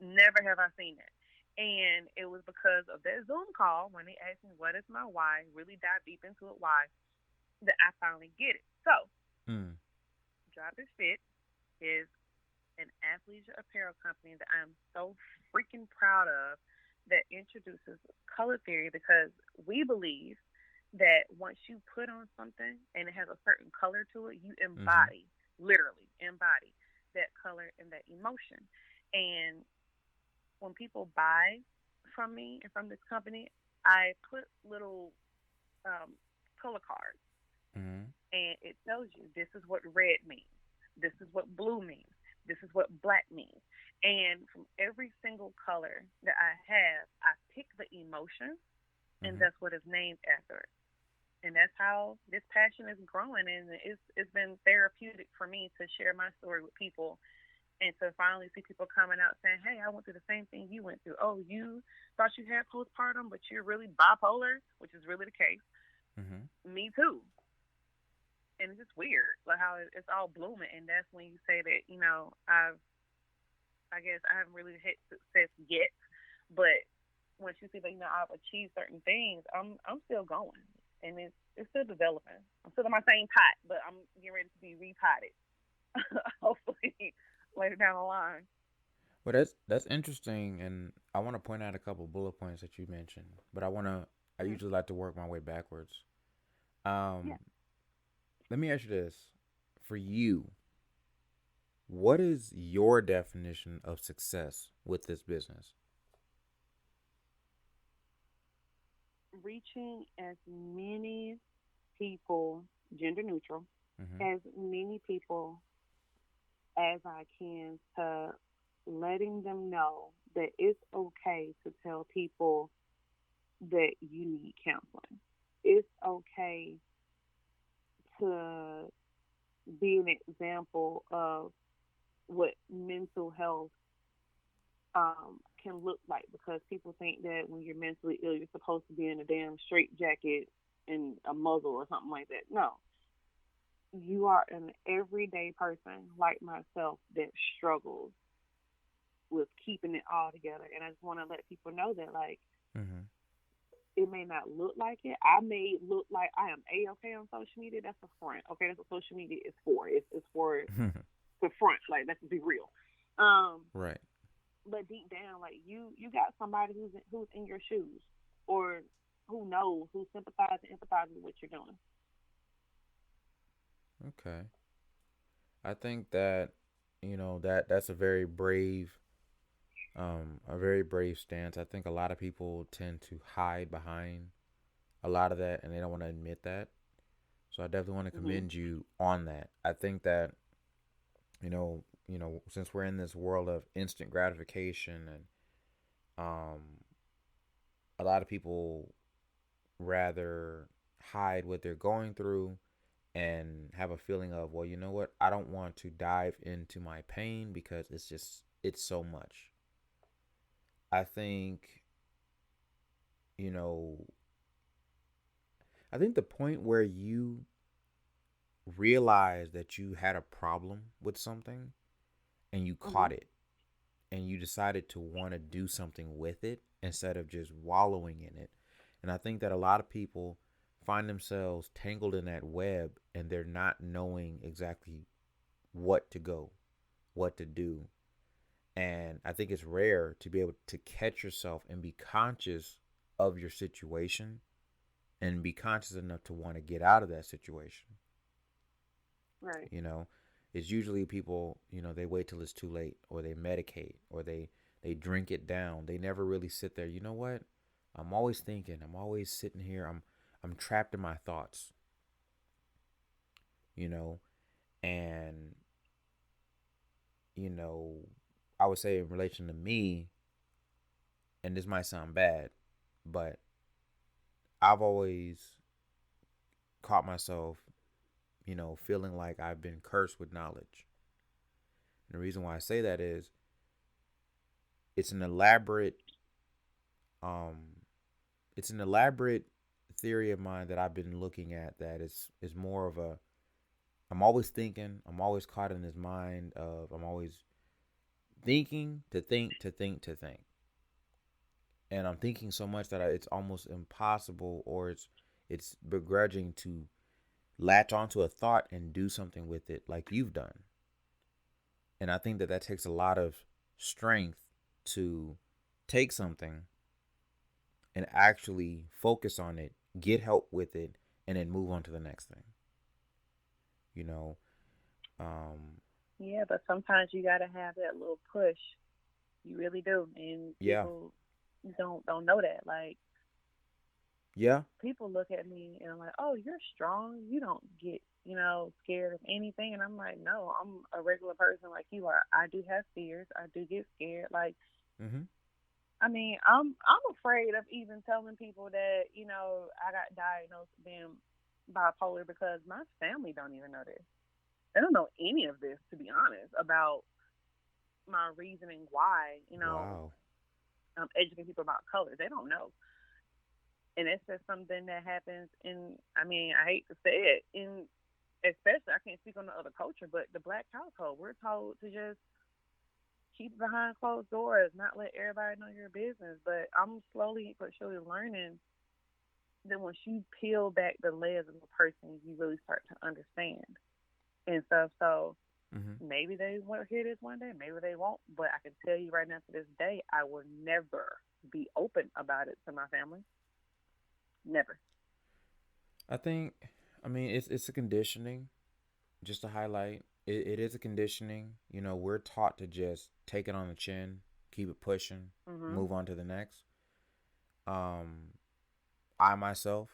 Speaker 2: Never have I seen that. And it was because of that Zoom call when they asked me what is my why, really dive deep into it why, that I finally get it. So,
Speaker 1: Mm.
Speaker 2: Drop It Fit is an athleisure apparel company that I'm so freaking proud of that introduces color theory because we believe that once you put on something and it has a certain color to it, you
Speaker 1: Mm-hmm.
Speaker 2: embody, literally embody that color and that emotion. And when people buy from me and from this company, I put little um, color cards
Speaker 1: Mm-hmm.
Speaker 2: and it tells you this is what red means, this is what blue means, this is what black means. And from every single color that I have, I pick the emotion, and
Speaker 1: Mm-hmm.
Speaker 2: that's what is named after it. And that's how this passion is growing, and it's been therapeutic for me to share my story with people and to finally see people coming out saying, "Hey, I went through the same thing you went through. Oh, you thought you had postpartum, but you're really bipolar, which is really the case.
Speaker 1: Mm-hmm.
Speaker 2: Me too." And it's just weird, like how it's all blooming, and that's when you say that I guess I haven't really hit success yet, but once you see that I've achieved certain things, I'm still going, and it's still developing. I'm still in my same pot, but I'm getting ready to be repotted, hopefully later down the line.
Speaker 1: Well, that's interesting, and I want to point out a couple bullet points that you mentioned. But I
Speaker 2: Mm-hmm.
Speaker 1: usually like to work my way backwards.
Speaker 2: Yeah,
Speaker 1: Um, Let me ask you this: for you, what is your definition of success with this business?
Speaker 2: reaching as many people, gender neutral,
Speaker 1: Mm-hmm.
Speaker 2: as many people as I can to letting them know that it's okay to tell people that you need counseling. It's okay to be an example of what mental health can look like because people think that when you're mentally ill, you're supposed to be in a damn straight jacket and a muzzle or something like that. No, you are an everyday person like myself that struggles with keeping it all together. And I just want to let people know that, like,
Speaker 1: Mm-hmm.
Speaker 2: it may not look like it. I may look like I am a okay on social media. That's a front. Okay, that's what social media is for. It's for the front. Like, let's be real. Um,
Speaker 1: Right.
Speaker 2: but deep down, like you got somebody who's in your shoes, or who knows, who sympathizes and empathizes with what you're doing.
Speaker 1: Okay. I think that that's a very brave stance. I think a lot of people tend to hide behind a lot of that, and they don't want to admit that. So I definitely want to
Speaker 2: Mhm.
Speaker 1: commend you on that. I think that since we're in this world of instant gratification, and um, a lot of people rather hide what they're going through and have a feeling of, well, you know what, I don't want to dive into my pain because it's so much. I think, you know, I think the point where you realize that you had a problem with something and you caught
Speaker 2: Mhm.
Speaker 1: it and you decided to want to do something with it instead of just wallowing in it. And I think that a lot of people find themselves tangled in that web and they're not knowing exactly what to go, what to do. And I think it's rare to be able to catch yourself and be conscious of your situation and be conscious enough to want to get out of that situation.
Speaker 2: Right.
Speaker 1: You know, it's usually people, they wait till it's too late or they medicate or they drink it down. They never really sit there. You know what? I'm always thinking. I'm always sitting here. I'm trapped in my thoughts, you know, and you know, I would say in relation to me, and this might sound bad, but I've always caught myself, feeling like I've been cursed with knowledge. And the reason why I say that is it's an elaborate um it's an elaborate theory of mine that I've been looking at that is more of a I'm always thinking, I'm always caught in this mind of I'm always thinking to think to think to think. And I'm thinking so much that it's almost impossible or it's begrudging to latch onto a thought and do something with it like you've done. And I think that that takes a lot of strength to take something and actually focus on it, get help with it, and then move on to the next thing. You know, um,
Speaker 2: Yeah, but sometimes you gotta have that little push. You really do, and
Speaker 1: yeah,
Speaker 2: people don't know that. Like
Speaker 1: yeah,
Speaker 2: people look at me and I'm like, "Oh, you're strong. You don't get scared of anything." And I'm like, "No, I'm a regular person like you are. I do have fears. I do get scared. Like,
Speaker 1: mm-hmm,
Speaker 2: I mean, I'm afraid of even telling people that I got diagnosed being bipolar because my family don't even know this. They don't know any of this, to be honest, about my reasoning why
Speaker 1: wow,
Speaker 2: I'm educating people about color. They don't know, and it's just something that happens in. I mean, I hate to say it, in especially I can't speak on the other culture, but the black household, we're told to just keep it behind closed doors, not let everybody know your business. But I'm slowly but surely learning that once you peel back the layers of a person, you really start to understand and stuff. So
Speaker 1: mm-hmm.
Speaker 2: maybe they won't hear this one day, maybe they won't. But I can tell you right now to this day, I will never be open about it to my family. Never.
Speaker 1: I think, I mean, it's a conditioning. Just to highlight, it is a conditioning. We're taught to just take it on the chin, keep it pushing,
Speaker 2: Mhm.
Speaker 1: move on to the next. Um, I myself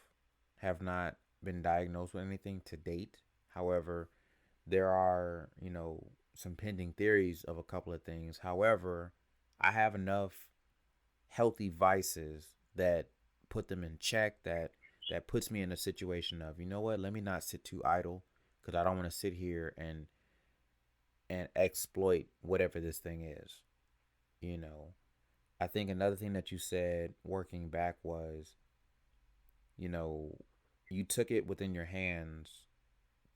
Speaker 1: have not been diagnosed with anything to date. However, there are, some pending theories of a couple of things. However, I have enough healthy vices that put them in check that puts me in a situation of, you know what, let me not sit too idle because I don't want to sit here and exploit whatever this thing is. You know, I think another thing that you said working back was, you know, you took it within your hands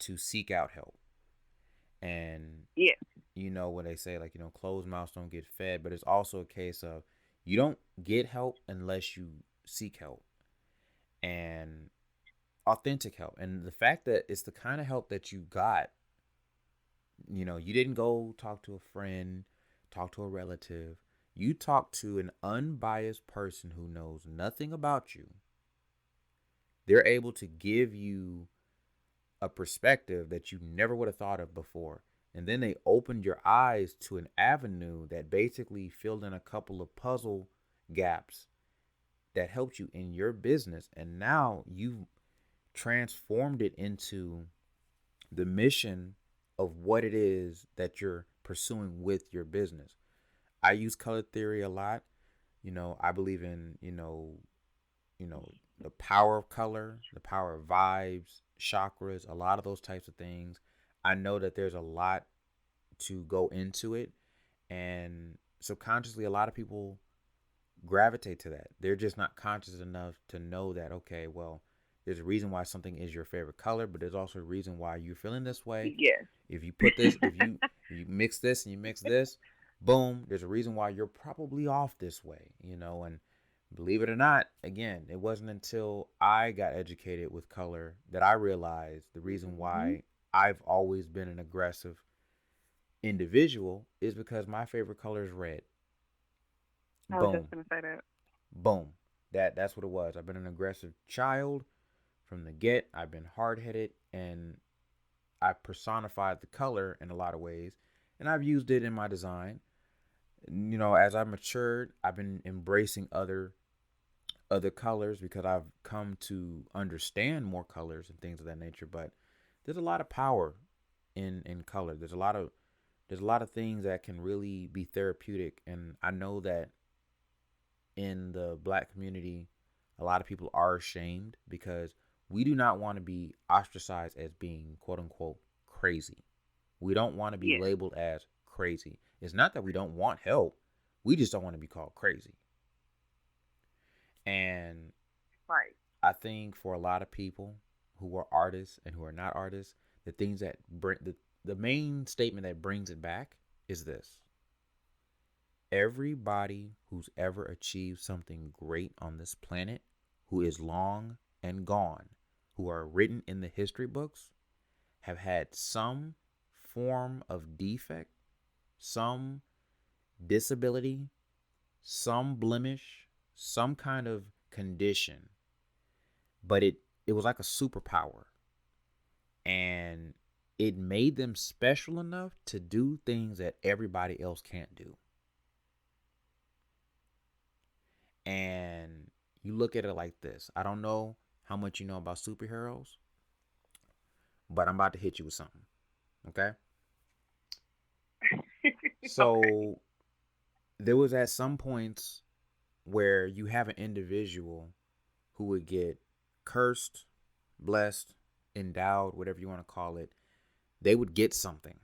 Speaker 1: to seek out help. And
Speaker 2: Yeah.
Speaker 1: you know what they say, like, closed mouths don't get fed, but it's also a case of you don't get help unless you seek help and authentic help. And the fact that it's the kind of help that you got, you didn't go talk to a friend, talk to a relative. You talked to an unbiased person who knows nothing about you. They're able to give you a perspective that you never would have thought of before. And then they opened your eyes to an avenue that basically filled in a couple of puzzle gaps that helped you in your business. And now you've transformed it into the mission of what it is that you're pursuing with your business. I use color theory a lot. I believe in, the power of color, the power of vibes, chakras, a lot of those types of things. I know that there's a lot to go into it, and subconsciously a lot of people gravitate to that. They're just not conscious enough to know that, okay, well, there's a reason why something is your favorite color, but there's also a reason why you're feeling this way.
Speaker 2: Yes.
Speaker 1: If you put this, if you mix this and you mix this, boom, there's a reason why you're probably off this way, and believe it or not, again, it wasn't until I got educated with color that I realized the reason
Speaker 2: Mhm.
Speaker 1: why I've always been an aggressive individual is because my favorite color is red.
Speaker 2: I was just
Speaker 1: Boom.
Speaker 2: gonna say that.
Speaker 1: Boom. That's what it was. I've been an aggressive child from the get. I've been hard headed and I personified the color in a lot of ways. And I've used it in my design. As I matured, I've been embracing other colors because I've come to understand more colors and things of that nature. But there's a lot of power in color. There's a lot of There's a lot of things that can really be therapeutic. And I know that in the black community, a lot of people are ashamed because we do not want to be ostracized as being quote unquote crazy. We don't want to be
Speaker 2: Yes.
Speaker 1: labeled as crazy. It's not that we don't want help, we just don't want to be called crazy. And
Speaker 2: Right.
Speaker 1: I think for a lot of people who are artists and who are not artists, the things that bring the main statement that brings it back is this: everybody who's ever achieved something great on this planet, who is long and gone, who are written in the history books, have had some form of defect, some disability, some blemish, some kind of condition, but it was like a superpower, and it made them special enough to do things that everybody else can't do. And you look at it like this. I don't know how much you know about superheroes, but I'm about to hit you with something. Okay?
Speaker 2: Okay.
Speaker 1: So there was at some points where you have an individual who would get cursed, blessed, endowed, whatever you want to call it. They would get something,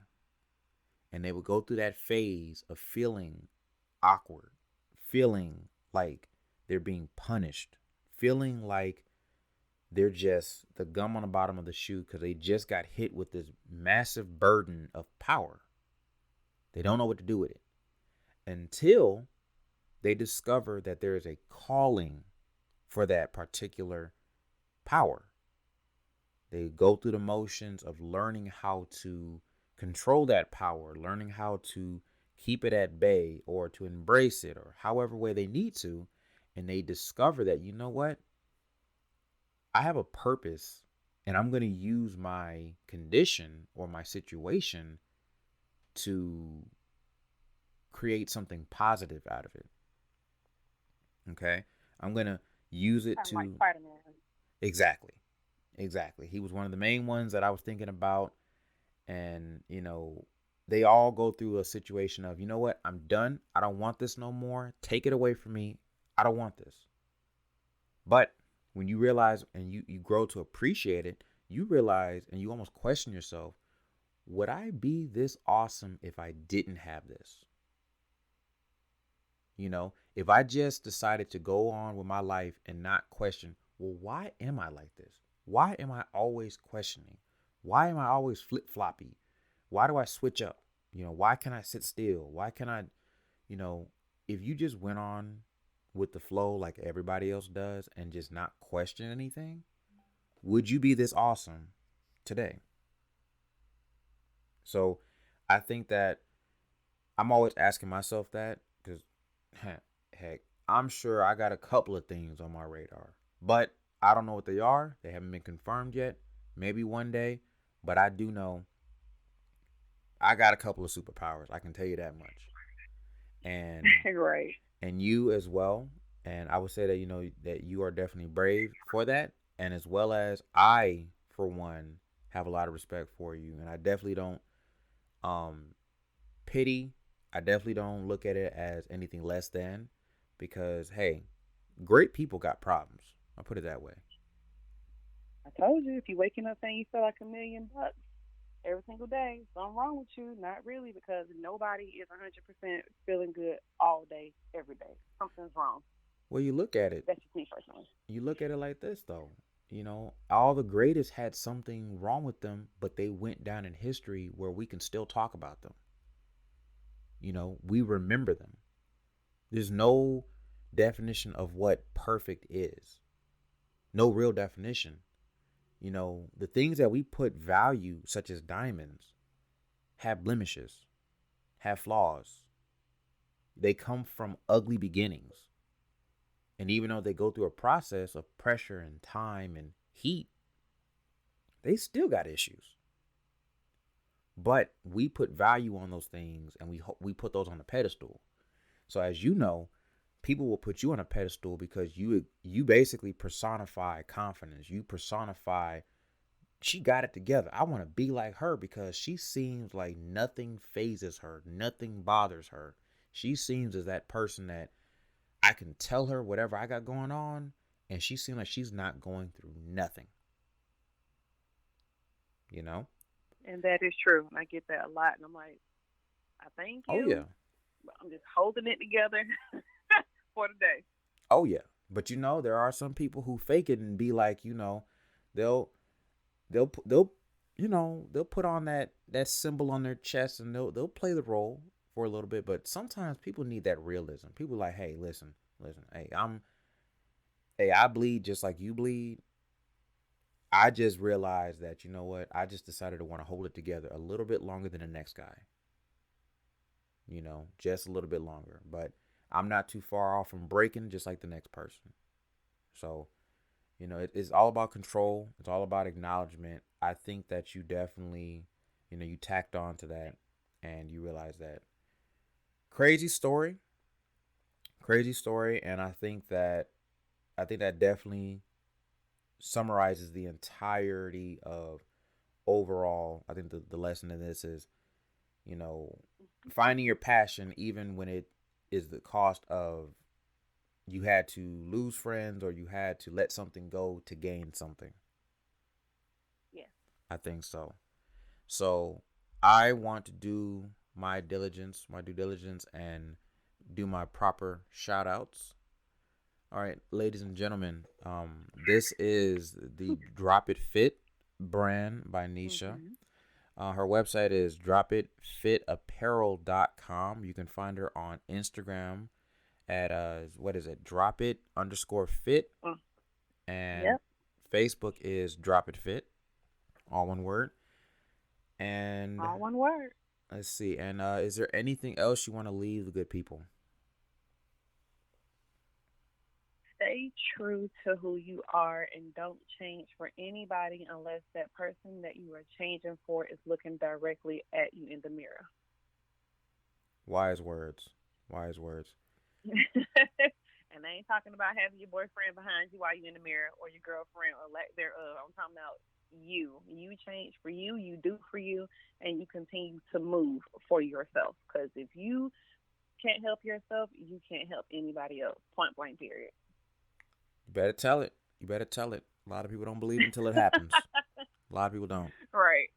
Speaker 1: and they would go through that phase of feeling awkward, feeling like they're being punished, feeling like they're just the gum on the bottom of the shoe because they just got hit with this massive burden of power. They don't know what to do with it until they discover that there is a calling for that particular power. They go through the motions of learning how to control that power, learning how to keep it at bay or to embrace it or however way they need to. And they discover that, you know what? I have a purpose and I'm going to use my condition or my situation to create something positive out of it. Okay. I'm going to use it
Speaker 2: Kind of like
Speaker 1: to
Speaker 2: Spider-Man.
Speaker 1: exactly. Exactly. He was one of the main ones that I was thinking about. And, they all go through a situation of, you know what? I'm done. I don't want this no more. Take it away from me. I don't want this. But when you realize and you grow to appreciate it, you realize and you almost question yourself, would I be this awesome if I didn't have this? If I just decided to go on with my life and not question, well, why am I like this? Why am I always questioning? Why am I always flip floppy? Why do I switch up? Why can I sit still? Why can I, you know, if you just went on with the flow like everybody else does and just not question anything, would you be this awesome today? So I think that I'm always asking myself that because, heck, I'm sure I got a couple of things on my radar, but I don't know what they are. They haven't been confirmed yet. Maybe one day, but I do know I got a couple of superpowers. I can tell you that much. And
Speaker 2: Right.
Speaker 1: and you as well. And I would say that that you are definitely brave for that, and as well as I, for one, have a lot of respect for you, and I definitely don't um pity. I definitely don't look at it as anything less than, because hey, great people got problems. I'll put it that way.
Speaker 2: I told you, if you're waking up saying you feel like $1 million every single day, something wrong with you. Not really, because nobody is 100% feeling good all day, every day. Something's wrong.
Speaker 1: Well, you look at it.
Speaker 2: That's just me personally.
Speaker 1: You look at it like this though. All the greatest had something wrong with them, but they went down in history where we can still talk about them. We remember them. There's no definition of what perfect is. No real definition. The things that we put value, such as diamonds, have blemishes, have flaws. They come from ugly beginnings. And even though they go through a process of pressure and time and heat, they still got issues. But we put value on those things and we put those on the pedestal. So as you know, people will put you on a pedestal because you basically personify confidence. You personify she got it together. I want to be like her because she seems like nothing phases her, nothing bothers her. She seems as that person that I can tell her whatever I got going on, and she seems like she's not going through nothing. You know?
Speaker 2: And that is true. And I get that a lot. And I'm like, I thank
Speaker 1: Oh
Speaker 2: you,
Speaker 1: yeah.
Speaker 2: but I'm just holding it together for the day.
Speaker 1: Oh yeah. But there are some people who fake it and be like, they'll they'll they'll put on that symbol on their chest and they'll play the role for a little bit, but sometimes people need that realism. People like, hey, listen, hey, I bleed just like you bleed. I just realized that, you know what, I just decided to want to hold it together a little bit longer than the next guy. Just a little bit longer, but I'm not too far off from breaking just like the next person. So it's all about control. It's all about acknowledgement. I think that you definitely, you tacked on to that, and you realize that crazy story, crazy story, and I think that definitely summarizes the entirety of overall. I think the lesson in this is, you know, finding your passion even when it is the cost of you had to lose friends or you had to let something go to gain something.
Speaker 2: Yeah.
Speaker 1: I think so. So I want to do my due diligence, and do my proper shout outs. All right, ladies and gentlemen, this is the Drop It Fit brand by Nisha.
Speaker 2: Mhm.
Speaker 1: Her website is dropitfitapparel.com. You can find her on Instagram at what is it? Drop it underscore fit,
Speaker 2: Mm.
Speaker 1: and
Speaker 2: Yep.
Speaker 1: Facebook is Drop It Fit, all one word. And
Speaker 2: All one word.
Speaker 1: let's see. And is there anything else you want to leave the good people?
Speaker 2: Stay true to who you are and don't change for anybody unless that person that you are changing for is looking directly at you in the mirror.
Speaker 1: Wise words. Wise words.
Speaker 2: And I ain't talking about having your boyfriend behind you while you're in the mirror or your girlfriend or lack thereof. I'm talking about you. You change for you do for you, and you continue to move for yourself. Because if you can't help yourself, you can't help anybody else. Point blank, period.
Speaker 1: You better tell it. You better tell it. A lot of people don't believe until it happens. A lot of people don't.
Speaker 2: Right.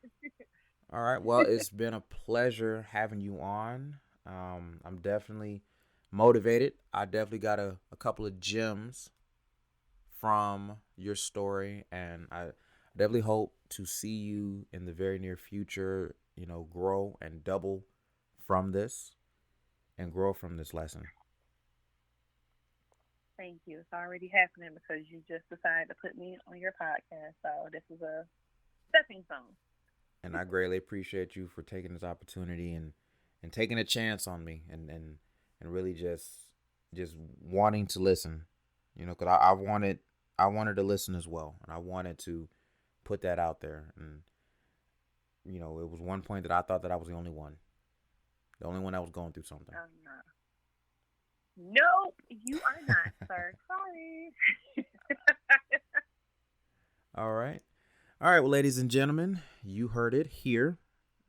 Speaker 1: All right. Well, it's been a pleasure having you on. I'm definitely motivated. I definitely got a couple of gems from your story, and I definitely hope to see you in the very near future, grow and double from this and grow from this lesson.
Speaker 2: Thank you. It's already happening because you just decided to put me on your podcast. So this is a stepping stone.
Speaker 1: And I greatly appreciate you for taking this opportunity and taking a chance on me, and really just wanting to listen, because I wanted to listen as well, and I wanted to put that out there. And it was one point that I thought that I was the only one that was going through something.
Speaker 2: Oh, no. Nope, you are not, sir. Sorry.
Speaker 1: All right. All right, well, ladies and gentlemen, you heard it here.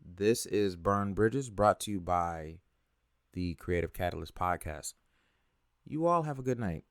Speaker 1: This is Burn Bridges, brought to you by the Creative Catalyst podcast. You all have a good night.